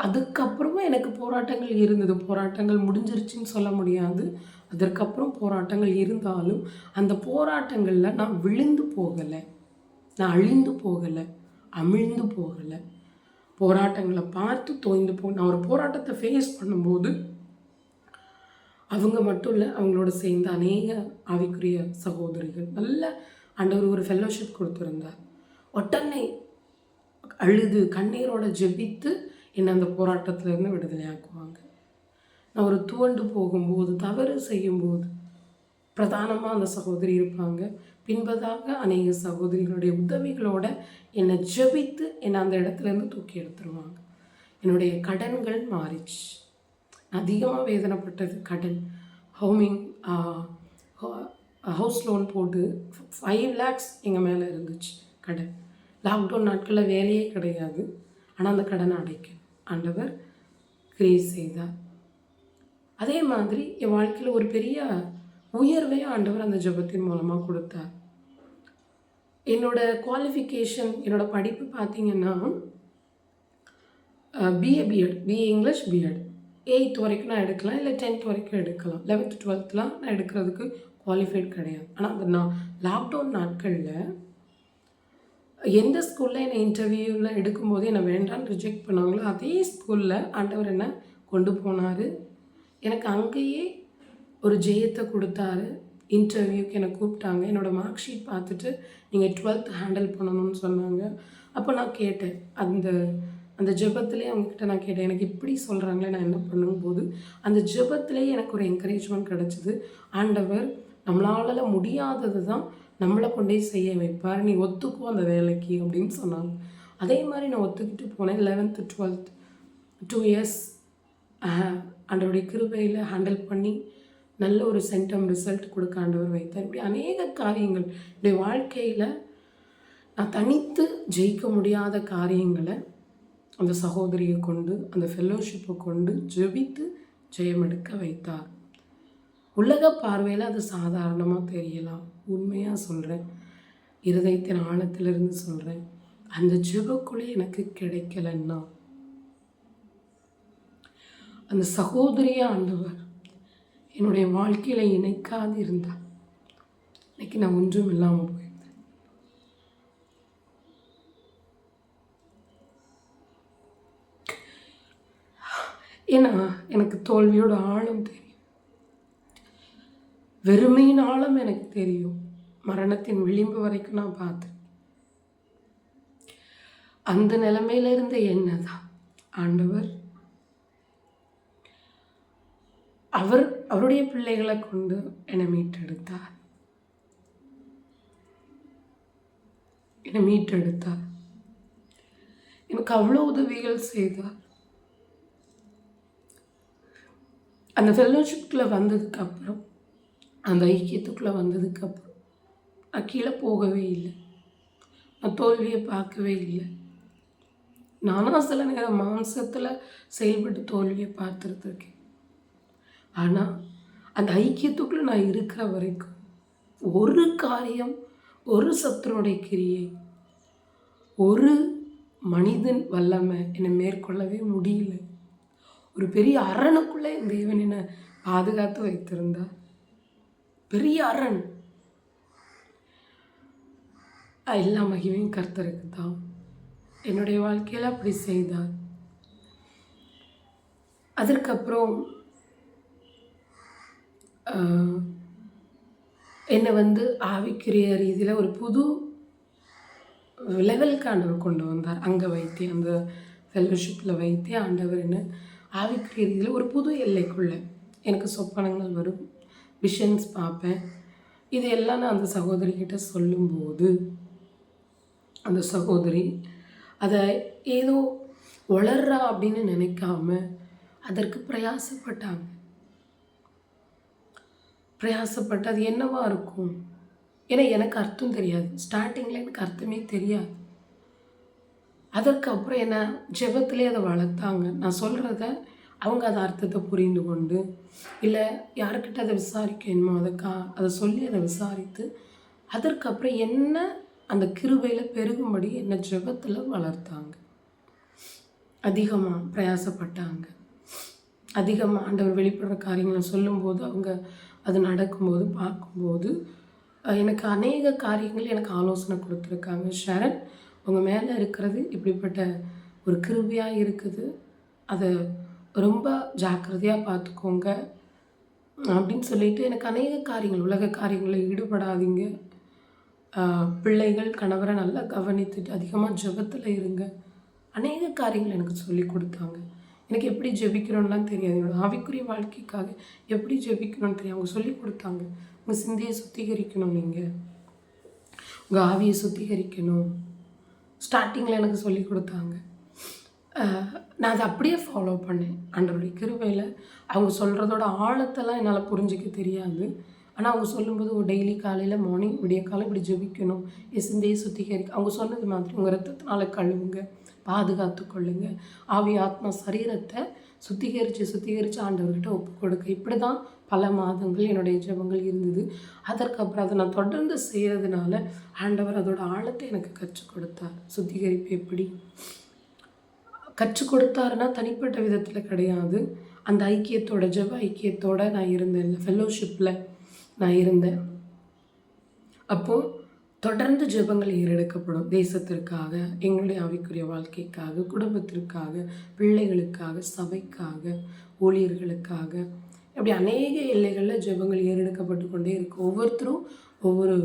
[SPEAKER 1] அதுக்கப்புறமும் எனக்கு போராட்டங்கள் இருந்தது. போராட்டங்கள் முடிஞ்சிருச்சுன்னு சொல்ல முடியாது. அதற்கப்புறம் போராட்டங்கள் இருந்தாலும் அந்த போராட்டங்களில் நான் விழுந்து போகலை, நான் அழிந்து போகலை, அமிழ்ந்து போகலை. போராட்டங்களை பார்த்து தோய்ந்து நான் ஒரு போராட்டத்தை ஃபேஸ் பண்ணும்போது அவங்க மட்டும் இல்லை, அவங்களோட சேர்ந்து அநேக ஆவிக்குரிய சகோதரிகள் நல்ல ஆண்டவர் ஒரு ஃபெல்லோஷிப் கொடுத்துருந்தார். உடனே அழுது கண்ணீரோட ஜெபித்து என்னை அந்த போராட்டத்திலேருந்து விடுதலையாக்குவாங்க. நான் ஒரு துவண்டு போகும்போது, தவறு செய்யும்போது பிரதானமாக அந்த சகோதரி இருப்பாங்க. பின்பதாக அநேக சகோதரிகளுடைய உதவிகளோடு என்னை ஜெபித்து என்னை அந்த இடத்துலேருந்து தூக்கி எடுத்துருவாங்க. என்னுடைய கடன்கள் மாறிச்சு. அதிகமாக வேதனைப்பட்டது கடன். ஹவுஸ் லோன் போட்டு 5 lakhs எங்கள் மேலே இருந்துச்சு கடன். லாக்டவுன் நாட்களில் வேலையே கிடையாது. ஆனால் அந்த கடனை அடைக்க ஆண்டவர் கிரேஸ் செய்தார். அதே மாதிரி என் வாழ்க்கையில் ஒரு பெரிய உயர்வை ஆண்டவர் அந்த ஜெபத்தின் மூலமாக கொடுத்தார். என்னோடய குவாலிஃபிகேஷன், என்னோடய படிப்பு பார்த்திங்கன்னா பிஏ இங்கிலீஷ் பிஎட் 8th வரைக்கும் நான் எடுக்கலாம், இல்லை 10th வரைக்கும் எடுக்கலாம். 11th 12thலாம் நான் எடுக்கிறதுக்கு குவாலிஃபைட் கிடையாது. ஆனால் அந்த லாக்டவுன் நாட்களில் எந்த ஸ்கூலில் என்னை இன்டர்வியூவில் எடுக்கும்போது என்னை வேண்டான்னு ரிஜெக்ட் பண்ணாங்களோ அதே ஸ்கூலில் ஆண்டவர் என்னை கொண்டு போனார். எனக்கு அங்கேயே ஒரு ஜெயத்தை கொடுத்தாரு. இன்டர்வியூக்கு என்னை கூப்பிட்டாங்க. என்னோடய மார்க் ஷீட் பார்த்துட்டு நீங்கள் 12th ஹேண்டில் பண்ணணும்னு சொன்னாங்க. அப்போ நான் கேட்டேன், அந்த அந்த ஜெபத்திலே அவங்கக்கிட்ட நான் கேட்டேன், எனக்கு இப்படி சொல்கிறாங்களே நான் என்ன பண்ணும்போது அந்த ஜெபத்திலே எனக்கு ஒரு என்கரேஜ்மெண்ட் கிடச்சிது. ஆண்டவர் நம்மளால முடியாதது தான் நம்மளை கொண்டே செய்ய வைப்பார், நீ ஒத்துக்கோ அந்த வேலைக்கு அப்படின்னு சொன்னாங்க. அதே மாதிரி நான் ஒத்துக்கிட்டு போனேன். 11th 12th 2 இயர்ஸ் ஆண்டவருடைய கிருபையில் ஹேண்டில் பண்ணி நல்ல ஒரு சென்டம் ரிசல்ட் கொடுக்க ஆண்டவர் வைத்தார். இப்படி அநேக காரியங்கள் என்னுடைய வாழ்க்கையில் நான் தனித்து ஜெயிக்க முடியாத காரியங்களை அந்த சகோதரியை கொண்டு, அந்த ஃபெல்லோஷிப்பை கொண்டு ஜெபித்து ஜெயமெடுக்க வைத்தார். உலக பார்வையில் அது சாதாரணமாக தெரியலாம். உண்மையாக சொல்கிறேன், இருதயத்தின் ஆழத்திலிருந்து சொல்கிறேன், அந்த ஜெபக்குழி எனக்கு கிடைக்கலன்னா அந்த சகோதரியை ஆண்டவர் என்னுடைய வாழ்க்கையில் இணைக்காது இருந்தால் இன்னைக்கு நான் ஒன்றும் இல்லாமல் போயிருந்தேன். ஏன்னா எனக்கு தோல்வியோட ஆழம் தெரியும், வெறுமையின் ஆழம் எனக்கு தெரியும். மரணத்தின் விளிம்பு வரைக்கும் நான் பார்த்தேன். அந்த நிலைமையில இருந்த என்னதான் ஆண்டவர் அவருடைய பிள்ளைகளை கொண்டு என்னை மீட்டெடுத்தார். எனக்கு அவ்வளோ உதவிகள் செய்தார். அந்த ஃபெல்லோஷிப்குள்ளே வந்ததுக்கப்புறம், அந்த ஐக்கியத்துக்குள்ளே வந்ததுக்கப்புறம் நான் கீழே போகவே இல்லை, நான் தோல்வியை பார்க்கவே இல்லை. நானும் சில நேரம் மாம்சத்தில் செயல்பட்டு தோல்வியை பார்த்துருக்கேன். ஆனால் அந்த ஐக்கியத்துக்குள்ளே நான் இருக்கிற வரைக்கும் ஒரு காரியம், ஒரு சத்துருடைய கிரியை, ஒரு மனிதன் வல்லமை என்னை மேற்கொள்ளவே முடியல. ஒரு பெரிய அரணுக்குள்ளே என் தேவன் என்னை பாதுகாத்து வைத்திருந்தார். பெரிய அரண். எல்லா மகிமையும் கர்த்தருக்கு தான். என்னுடைய வாழ்க்கையில் அப்படி செய்தார். அதற்கப்புறம் என்னை ஆவிக்குரிய ரீதியில் ஒரு புது லெவலுக்கு ஆண்டவர் கொண்டு வந்தார். அங்கே வைத்தே, அந்த ஃபெல்லோஷிப்பில் வைத்தே ஆண்டவர் என்ன ஆவிக்குரிய ரீதியில் ஒரு புது எல்லைக்குள்ளே எனக்கு சொப்பனங்கள் வரும், விஷன்ஸ் பார்ப்பேன். இதையெல்லாம் நான் அந்த சகோதரிக்கிட்ட சொல்லும்போது அந்த சகோதரி அதை ஏதோ வளர்றா அப்படின்னு நினைக்காம அதற்கு பிரயாசப்பட்டு அது என்னவா இருக்கும், ஏன்னா எனக்கு அர்த்தம் தெரியாது. ஸ்டார்டிங்கில் எனக்கு அர்த்தமே தெரியாது. அதற்கப்புறம் என்ன ஜெபத்திலே அதை வளர்த்தாங்க. நான் சொல்கிறத அவங்க அதை அர்த்தத்தை புரிந்து கொண்டு, இல்லை யாருக்கிட்ட அதை விசாரிக்கணுமோ அதை சொல்லி அதை விசாரித்து, அதற்கப்புறம் என்ன அந்த கிருபையில் பெருகும்படி என்னை ஜெபத்தில் வளர்த்தாங்க. அதிகமாக பிரயாசப்பட்டாங்க. அதிகமாக ஆண்டவர் வெளிப்படுற காரியங்களை சொல்லும்போது, அவங்க அது நடக்கும்போது பார்க்கும்போது எனக்கு அநேக காரியங்கள் எனக்கு ஆலோசனை கொடுத்துருக்காங்க. ஷரண், உங்கள் மேலே இருக்கிறது இப்படிப்பட்ட ஒரு கிருபையாக இருக்குது, அதை ரொம்ப ஜாக்கிரதையாக பார்த்துக்கோங்க அப்படின்னு சொல்லிட்டு எனக்கு அநேக காரியங்கள், உலக காரியங்களில் ஈடுபடாதீங்க, பிள்ளைகள் கணவரை நல்லா கவனித்துட்டு அதிகமாக ஜெபத்தில் இருங்க, அநேக காரியங்கள் எனக்கு சொல்லி கொடுத்தாங்க. எனக்கு எப்படி ஜெபிக்கணும்லாம் தெரியாது. என்னோடய ஆவிக்குரிய வாழ்க்கைக்காக எப்படி ஜெபிக்கணும்னு தெரியும். அவங்க சொல்லி கொடுத்தாங்க. உங்கள் சிந்தையை சுத்திகரிக்கணும், நீங்கள் உங்கள் ஆவியை சுத்திகரிக்கணும். ஸ்டார்டிங்கில் எனக்கு சொல்லி கொடுத்தாங்க. நான் அதை அப்படியே ஃபாலோ பண்ணேன். ஆண்டவருடைய கிருபையில் அவங்க சொல்கிறதோட ஆழத்தெல்லாம் என்னால் புரிஞ்சிக்க தெரியாது. ஆனால் அவங்க சொல்லும்போது ஒரு டெய்லி காலையில் மார்னிங் விடிய காலம் இப்படி ஜெபிக்கணும், என் சிந்தையை சுத்திகரிக்க, அவங்க சொன்னது மாதிரி உங்கள் ரத்தத்தினால கழுவுங்க, பாதுகாத்து கொள்ளுங்க, ஆவி ஆத்மா சரீரத்தை சுத்திகரித்து ஆண்டவர்கிட்ட ஒப்பு கொடுக்க. இப்படி தான் பல மாதங்கள் என்னுடைய ஜெபங்கள் இருந்தது. அதற்கப்புறம் அதை நான் தொடர்ந்து செய்கிறதுனால ஆண்டவர் அதோட ஆழத்தை எனக்கு கற்றுக் கொடுத்தார். சுத்திகரிப்பு எப்படி கற்றுக் கொடுத்தாருன்னா தனிப்பட்ட விதத்தில் கிடையாது, அந்த ஐக்கியத்தோட, ஜெப ஐக்கியத்தோடு நான் இருந்தேன், ஃபெல்லோஷிப்பில் நான் இருந்தேன். அப்போது தொடர்ந்து ஜெபங்கள் ஏறெடுக்கப்படும். தேசத்திற்காக, எங்களுடைய ஆவிக்குரிய வாழ்க்கைக்காக, குடும்பத்திற்காக, பிள்ளைகளுக்காக, சபைக்காக, ஊழியர்களுக்காக, இப்படி அநேக எல்லைகளில் ஜெபங்கள் ஏறெடுக்கப்பட்டு கொண்டே இருக்குது. ஒவ்வொருத்தரும் ஒவ்வொரு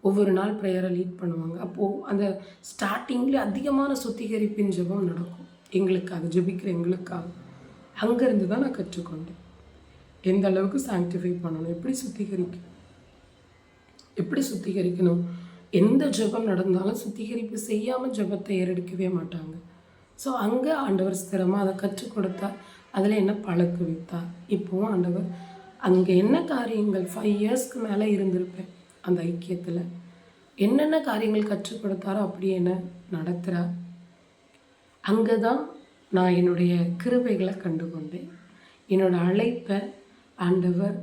[SPEAKER 1] ஒவ்வொரு நாள் ப்ரேயரை லீட் பண்ணுவாங்க. அப்போது அந்த ஸ்டார்டிங்கில் அதிகமான சுத்திகரிப்பின் ஜெபம் நடக்கும் எங்களுக்காக, ஜெபிக்கிற எங்களுக்காக. அங்கேருந்து தான் நான் கற்றுக்கொண்டேன் எந்த அளவுக்கு சாங்டிஃபை பண்ணணும், எப்படி சுத்திகரிக்கணும். எந்த ஜெபம் நடந்தாலும் சுத்திகரிப்பு செய்யாமல் ஜெபத்தை ஏறெடுக்கவே மாட்டாங்க. ஸோ அங்கே ஆண்டவர் ஸ்திரமாக அதை கற்றுக் கொடுத்தார். அதில் என்ன பழக்க வைத்தார். இப்போவும் ஆண்டவர் அங்கே என்ன காரியங்கள் 5 இயர்ஸ்க்கு மேலே இருந்திருப்பேன் அந்த ஐக்கியத்தில், என்னென்ன காரியங்கள் கற்றுக் கொடுத்தாரோ அப்படி என்ன நடத்துகிறார். அங்கே தான் நான் என்னுடைய கிருபைகளை கண்டுகொண்டேன். என்னோடய அழைப்பை ஆண்டவர்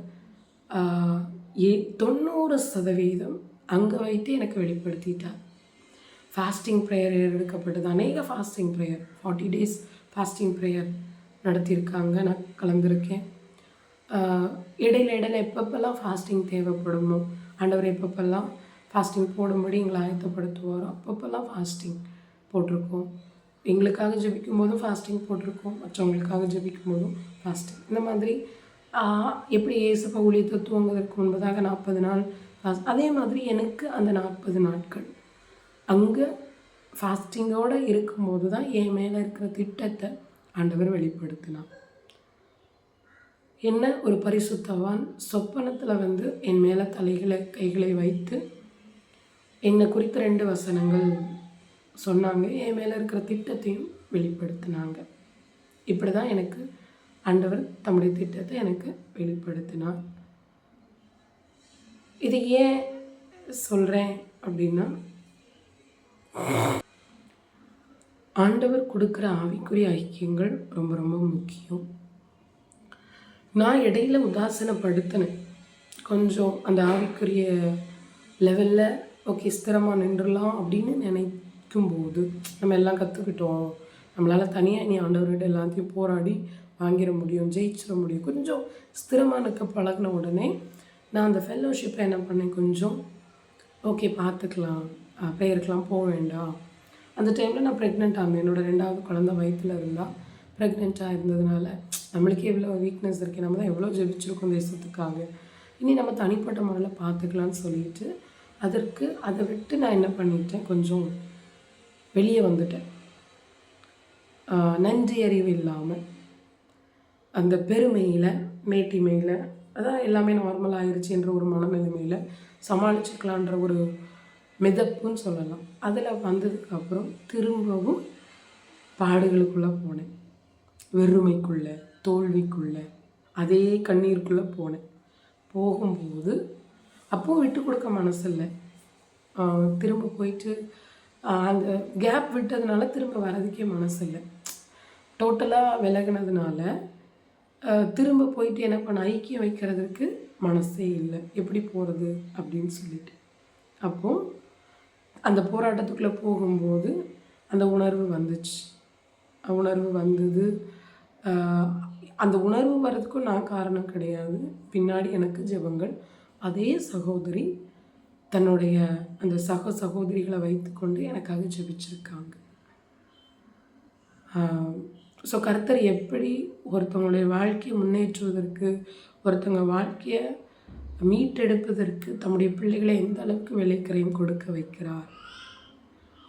[SPEAKER 1] 90% அங்கே வைத்து எனக்கு வெளிப்படுத்திட்டார். ஃபாஸ்டிங் ப்ரேயர் எடுக்கப்பட்டது. அநேக fasting prayer 40 days fasting prayer நடத்தியிருக்காங்க. நான் கலந்துருக்கேன். இடையில எப்பப்பெல்லாம் ஃபாஸ்டிங் தேவைப்படுமோ, ஆண்டவர் எப்பப்பெல்லாம் ஃபாஸ்டிங் போடும்படி எங்களை ஆயத்தப்படுத்துவாரோ அப்பப்பெல்லாம் ஃபாஸ்டிங் போட்டிருக்கோம். எங்களுக்காக ஜெபிக்கும் போதும் ஃபாஸ்டிங் போட்டிருக்கோம், மற்றவங்களுக்காக ஜெபிக்கும் போதும் ஃபாஸ்டிங். இந்த மாதிரி எப்படி ஏசப்பா ஊழியத்தை துவங்குவதற்கு முன்பதாக 40 நாள் அதே மாதிரி எனக்கு அந்த 40 நாட்கள் அங்கே ஃபாஸ்டிங்கோடு இருக்கும்போது தான் என் மேலே இருக்கிற திட்டத்தை ஆண்டவர் வெளிப்படுத்தினார். என்ன ஒரு பரிசுத்தவான் சொப்பனத்தில் என் மேலே கைகளை வைத்து என்னை குறித்த 2 வசனங்கள் சொன்னாங்க. என் மேலே இருக்கிற திட்டத்தையும் வெளிப்படுத்தினாங்க. இப்படி தான் எனக்கு ஆண்டவர் தம்முடைய திட்டத்தை எனக்கு வெளிப்படுத்தினார். இது ஏன் சொல்கிறேன் அப்படின்னா, ஆண்டவர் கொடுக்குற ஆவிக்குரிய ஐக்கியங்கள் ரொம்ப ரொம்ப முக்கியம். நான் இடையில உதாசீனப்படுத்தினேன் கொஞ்சம். அந்த ஆவிக்குரிய லெவலில் ஓகே ஸ்திரமாக நின்றுலாம் அப்படின்னு நினைக்கும்போது, நம்ம எல்லாம் கற்றுக்கிட்டோம், நம்மளால் தனியாக இனி ஆண்டவர்கிட்ட எல்லாத்தையும் போராடி வாங்கிட முடியும், ஜெயிச்சிட முடியும், கொஞ்சம் ஸ்திரமாக இருக்க பழகின உடனே நான் அந்த ஃபெல்லோஷிப்பை என்ன பண்ணேன், கொஞ்சம் ஓகே பார்த்துக்கலாம், ப்ரேயருக்கெலாம் போக வேண்டாம். அந்த டைமில் நான் ப்ரெக்னென்ட் ஆனேன். என்னோடய 2வது குழந்தை வயிற்றில் இருந்தால் ப்ரெக்னெண்ட்டாக இருந்ததுனால நம்மளுக்கே எவ்வளோ வீக்னஸ் இருக்குது, நம்ம தான் எவ்வளோ ஜெபிச்சிருக்கோம் தேசத்துக்காக, இனி நம்ம தனிப்பட்ட முறையில் பார்த்துக்கலான்னு சொல்லிட்டு அதை விட்டு நான் என்ன பண்ணிட்டேன், கொஞ்சம் வெளியே வந்துட்டேன். நன்றி அறிவு இல்லாமல் அந்த பெருமையில் மேட்டிமையில் அதான் எல்லாமே நார்மல் ஆயிடுச்சு என்ற ஒரு மனநிலைமையில் சமாளிச்சுக்கலான்ற ஒரு மிதப்புன்னு சொல்லலாம். அதில் வந்ததுக்கப்புறம் திரும்பவும் பாடுகளுக்குள்ளே போனேன், வெறுமைக்குள்ளே, தோல்விக்குள்ளே, அதே கண்ணீருக்குள்ளே போனேன். போகும்போது அப்போது விட்டு கொடுக்க மனசில்லை. திரும்ப போயிட்டு அந்த கேப் விட்டதுனால திரும்ப வரதுக்கே மனசில்லை. டோட்டலாக விலகினதுனால திரும்ப போயிட்டு என்ன பண்ண ஐக்கியம் வைக்கிறதுக்கு மனசே இல்லை. எப்படி போகிறது அப்படின்னு சொல்லிட்டு அப்போது அந்த போராட்டத்துக்குள்ளே போகும்போது அந்த உணர்வு வந்துச்சு. உணர்வு வந்தது. அந்த உணர்வு வர்றதுக்கும் நான் காரணம் கிடையாது. பின்னாடி எனக்கு ஜெபங்கள் அதே சகோதரி தன்னுடைய அந்த சகோதரிகளை வைத்துக்கொண்டு எனக்காக ஜெபிச்சிருக்காங்க. ஸோ கர்த்தர் எப்படி ஒருத்தவங்களுடைய வாழ்க்கையை முன்னேற்றுவதற்கு, ஒருத்தவங்க வாழ்க்கையை மீட்டெடுப்பதற்கு தம்முடைய பிள்ளைகளை எந்த அளவுக்கு விலைக்கரையும் கொடுக்க வைக்கிறார்.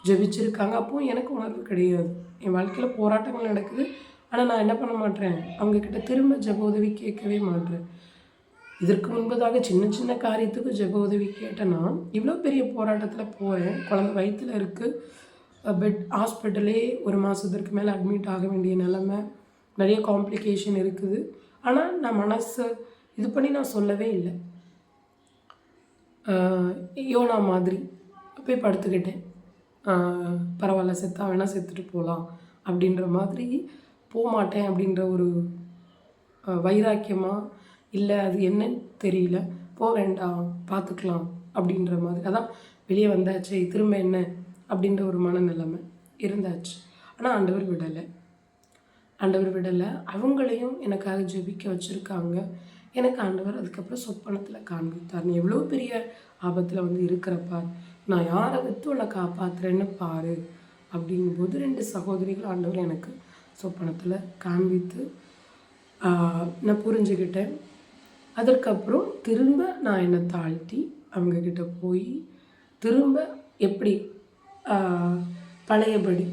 [SPEAKER 1] ஜெபிச்சிருக்காங்க. அப்போது எனக்கு உணர்வு கிடையாது. என் வாழ்க்கையில் போராட்டங்கள் நடக்குது, ஆனால் நான் என்ன பண்ண மாட்டேன், அவங்கக்கிட்ட திரும்ப ஜெப உதவி கேட்கவே மாட்டேன். இதற்கு முன்பதாக சின்ன சின்ன காரியத்துக்கு ஜெப உதவி கேட்டேன்னா, இவ்வளோ பெரிய போராட்டத்தில் போகிறேன், குழந்தை வயிற்றில் இருக்குது, ஹாஸ்பிட்டலே 1 மாதத்திற்கு மேலே அட்மிட் ஆக வேண்டிய நிலைமை, நிறைய காம்ப்ளிகேஷன் இருக்குது. ஆனால் நான் மனசை இது பண்ணி நான் சொல்லவே இல்லை. யோனா மாதிரி போய் படுத்துக்கிட்டேன். பரவாயில்ல, செத்தா வேணால் செத்துட்டு போகலாம் அப்படின்ற மாதிரி போகமாட்டேன் அப்படின்ற ஒரு வைராக்கியமாக, இல்லை அது என்னன்னு தெரியல, போக வேண்டாம் பார்த்துக்கலாம் அப்படின்ற மாதிரி. அதான் வெளியே வந்தாச்சு, திரும்ப என்ன அப்படின்ற ஒரு மனநிலைமை இருந்தாச்சு. ஆனால் ஆண்டவர் விடலை. அவங்களையும் எனக்காக ஜெபிக்க வச்சுருக்காங்க. எனக்கு ஆண்டவர் அதுக்கப்புறம் சொப்பனத்தில் காண்பித்தார். நீ எவ்வளோ பெரிய ஆபத்தில் இருக்கிறப்பா, நான் யாரை விற்று உன்னை காப்பாற்றுறேன்னு பாரு அப்படிங்கும்போது 2 சகோதரிகள் ஆண்டவர் எனக்கு சொப்பனத்தில் காண்பித்து நான் புரிஞ்சுக்கிட்டேன். அதற்கப்புறம் திரும்ப நான் என்னை தாழ்த்தி அவங்கக்கிட்ட போய் திரும்ப எப்படி பழையபடி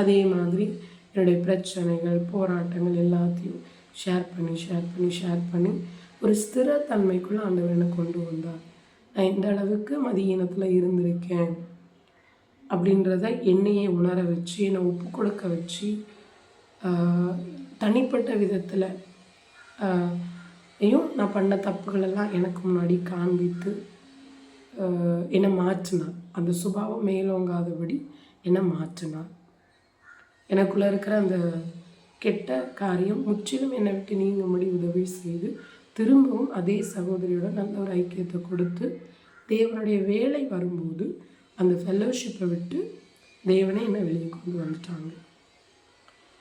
[SPEAKER 1] அதே மாதிரி என்னுடைய பிரச்சனைகள் போராட்டங்கள் எல்லாத்தையும் ஷேர் பண்ணி ஒரு ஸ்திரத்தன்மைக்குள்ளே ஆண்டவர் என்னை கொண்டு வந்தார். நான் எந்த அளவுக்கு மதியீனத்தில் இருந்திருக்கேன் அப்படின்றத என்னையே உணர வச்சு என்னை ஒப்பு கொடுக்க வச்சு தனிப்பட்ட விதத்தில் நான் பண்ண தப்புகளெல்லாம் எனக்கு முன்னாடி காண்பித்து என்னை மாற்றினார். அந்த சுபாவம் மேலோங்காதபடி என்னை மாற்றினார். எனக்குள்ளே இருக்கிற அந்த கெட்ட காரியம் முற்றிலும் என்னை விட்டு நீங்கும்படி உதவி செய்து திரும்பவும் அதே சகோதரியோட நல்ல ஒரு ஐக்கியத்தை கொடுத்து தேவனுடைய வேலை வரும்போது அந்த ஃபெல்லோஷிப்பை விட்டு தேவனே என்னை வெளியே கொண்டு வந்துட்டாங்க.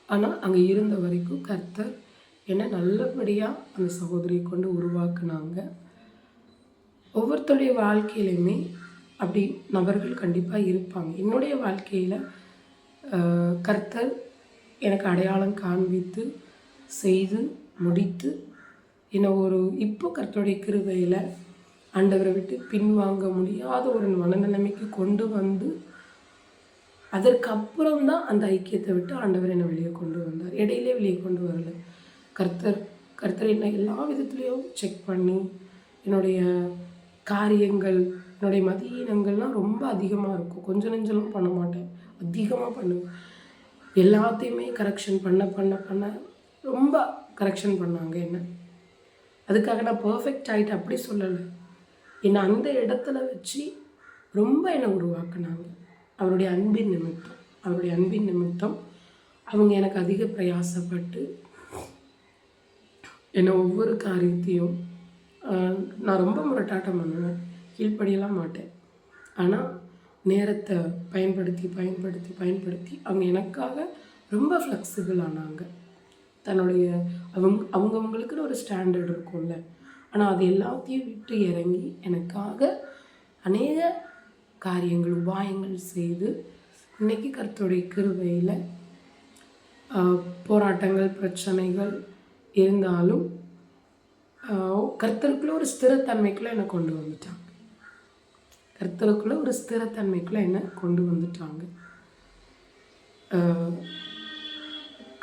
[SPEAKER 1] ஆனால் அங்கே இருந்த வரைக்கும் கர்த்தர் என்னை நல்லபடியாக அந்த சகோதரியை கொண்டு உருவாக்குனாங்க. ஒவ்வொருத்தருடைய வாழ்க்கையிலையுமே அப்படி நபர்கள் கண்டிப்பாக இருப்பாங்க. என்னுடைய வாழ்க்கையில் கர்த்தர் எனக்கு அடையாளம் காண்பித்து செய்து முடித்து என்னை இப்போ கர்த்தருடைய கிருபையில் ஆண்டவரை விட்டு பின்வாங்க முடியாத ஒரு மனநிலைமைக்கு கொண்டு வந்து அதற்கப்புறம் தான் அந்த ஐக்கியத்தை விட்டு ஆண்டவர் என்னை வெளியே கொண்டு வந்தார். இடையிலே வெளியே கொண்டு வரலை. கர்த்தர் என்னை எல்லா விதத்துலேயும் செக் பண்ணி என்னுடைய காரியங்கள் என்னுடைய மதியீனங்கள்லாம் ரொம்ப அதிகமாக இருக்கும். கொஞ்சம் நெஞ்செல்லாம் பண்ண மாட்டேன், அதிகமாக பண்ணுவேன். எல்லாத்தையுமே கரெக்ஷன் பண்ண ரொம்ப கரெக்ஷன் பண்ணாங்க என்ன. அதுக்காக நான் பர்ஃபெக்ட் ஆகிட்டு அப்படி சொல்லலை. என்னை அந்த இடத்துல வச்சு ரொம்ப என்னை உருவாக்குனாங்க. அவருடைய அன்பின் நிமித்தம் அவங்க எனக்கு அதிக பிரயாசப்பட்டு என்னை ஒவ்வொரு காரியத்தையும் நான் ரொம்ப முரட்டாட்டம் பண்ணுவேன், கீழ்ப்படியெல்லாம் மாட்டேன். ஆனால் நேரத்தை பயன்படுத்தி அவங்க எனக்காக ரொம்ப ஃப்ளெக்சிபிள் ஆனாங்க. தன்னுடைய அவங்கவுங்களுக்குன்னு ஒரு ஸ்டாண்டர்ட் இருக்கும்ல, ஆனால் அது எல்லாத்தையும் விட்டு இறங்கி எனக்காக அநேக காரியங்கள் உபாயங்கள் செய்து இன்றைக்கி கர்த்தருடைய கிருபையில் போராட்டங்கள் பிரச்சனைகள் இருந்தாலும் கர்த்தருக்குள்ளே ஒரு ஸ்திரத்தன்மைக்குள்ளே என்னை கொண்டு வந்துட்டாங்க.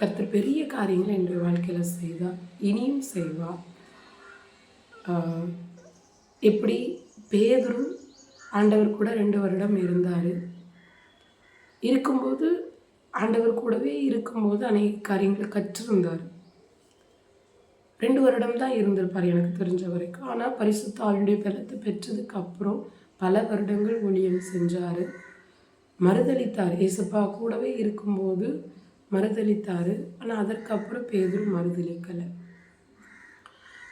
[SPEAKER 1] கர்த்தர் பெரிய காரியங்களை என்னுடைய வாழ்க்கையில் செய்தார், இனியும் செய்வார். எப்படி பேதுரு ஆண்டவர் கூட 2 வருடம் இருந்தார். இருக்கும்போது ஆண்டவர் கூடவே இருக்கும்போது அநேக காரியங்களை கற்றிருந்தார். 2 வருடம் தான் இருந்திருப்பார் எனக்கு தெரிஞ்ச வரைக்கும். ஆனால் பரிசுத்த ஆவியுடைய பலத்தை பெற்றதுக்கு அப்புறம் பல வருடங்கள் ஊழியம் செஞ்சார், மறுதளித்தார். ஏசப்பா கூடவே இருக்கும்போது மறுதளித்தார். ஆனால் அதற்கப்புறம் பேதுரு மறுதளிக்கலை,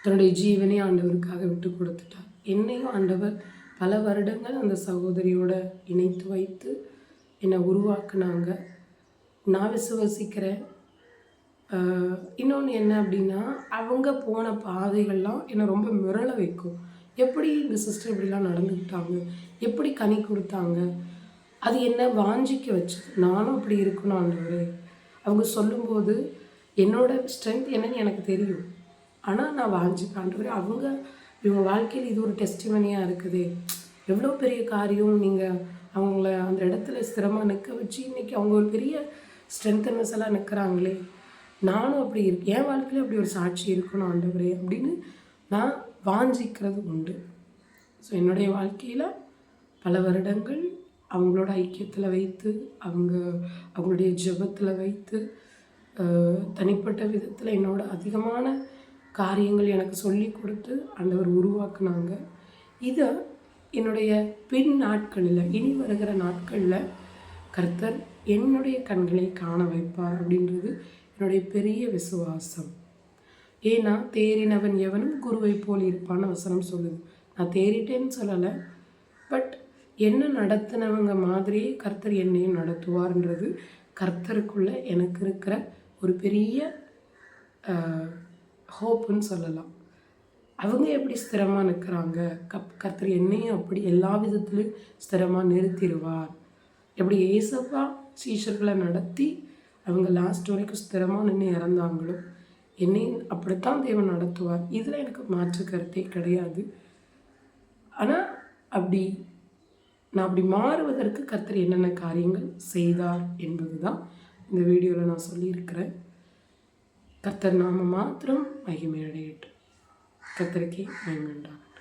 [SPEAKER 1] தன்னுடைய ஜீவனை ஆண்டவருக்காக விட்டு கொடுத்துட்டார். என்னையும் ஆண்டவர் பல வருடங்கள் அந்த சகோதரியோட இணைத்து வைத்து என்னை உருவாக்குனாங்க. நான் விசுவசிக்கிறேன். இன்னொன்று என்ன அப்படின்னா, அவங்க போன பாதைகள்லாம் என்னை ரொம்ப மிரள வைக்கும். எப்படி இந்த சிஸ்டர் இப்படிலாம் நடந்துக்கிட்டாங்க, எப்படி கனி கொடுத்தாங்க, அது என்ன வாஞ்சிக்க வச்சது. நானும் அப்படி இருக்கணும் ஆண்டவரே. அவங்க சொல்லும்போது என்னோடய ஸ்ட்ரென்த் என்னன்னு எனக்கு தெரியும். ஆனால் நான் வாஞ்சிப்பேன் ஆண்டவரே, இவங்க வாழ்க்கையில் இது ஒரு டெஸ்டிமனியாக இருக்குது. எவ்வளோ பெரிய காரியம், நீங்கள் அவங்கள அந்த இடத்துல ஸ்திரமாக நிற்க வச்சு இன்றைக்கி அவங்க ஒரு பெரிய ஸ்ட்ரென்த்னஸ் எல்லாம் நிற்கிறாங்களே, நானும் அப்படி என் வாழ்க்கையில் அப்படி ஒரு சாட்சி இருக்கணும் ஆண்டவரே அப்படின்னு நான் வாஞ்சிக்கிறது உண்டு. ஸோ என்னுடைய வாழ்க்கையில் பல வருடங்கள் அவங்களோட ஐக்கியத்தில் வைத்து அவங்களுடைய ஜெபத்தில் வைத்து தனிப்பட்ட விதத்தில் என்னோட அதிகமான காரியங்கள் எனக்கு சொல்லி கொடுத்து ஆண்டவர் உருவாக்குனாங்க. இதை என்னுடைய பின் நாட்களில், இனி வருகிற நாட்களில் கர்த்தர் என்னுடைய கண்களை காண வைப்பார் அப்படின்றது என்னுடைய பெரிய விசுவாசம். ஏன்னா தேறினவன் எவனும் குருவை போல் இருப்பான்னு வசனம் சொல்லுது. நான் தேறிட்டேன்னு சொல்லலை, பட் என்ன நடத்தினவங்க மாதிரியே கர்த்தர் என்னையும் நடத்துவார்ன்றது கர்த்தருக்குள்ளே எனக்கு இருக்கிற ஒரு பெரிய ஹோப்புன்னு சொல்லலாம். அவங்க எப்படி ஸ்திரமாக நிற்கிறாங்க, கர்த்தர் என்னையும் அப்படி எல்லா விதத்துலையும் ஸ்திரமாக நிறுத்திடுவார். எப்படி ஏசப்பா சீஷர்களை நடத்தி அவங்க லாஸ்ட் வரைக்கும் ஸ்திரமாக நின்று இறந்தாங்களோ, என்னையும் அப்படித்தான் தேவன் நடத்துவார். இதில் எனக்கு மாற்று கருத்தே கிடையாது. ஆனால் நான் அப்படி மாறுவதற்கு கர்த்தர் என்னென்ன காரியங்கள் செய்தார் என்பது தான் இந்த வீடியோவில் நான் சொல்லியிருக்கிறேன். கர்த்தர் நாம மாத்திரம் மகிமை அடையட்டும். கர்த்தருக்கே மகிமை உண்டாகும்.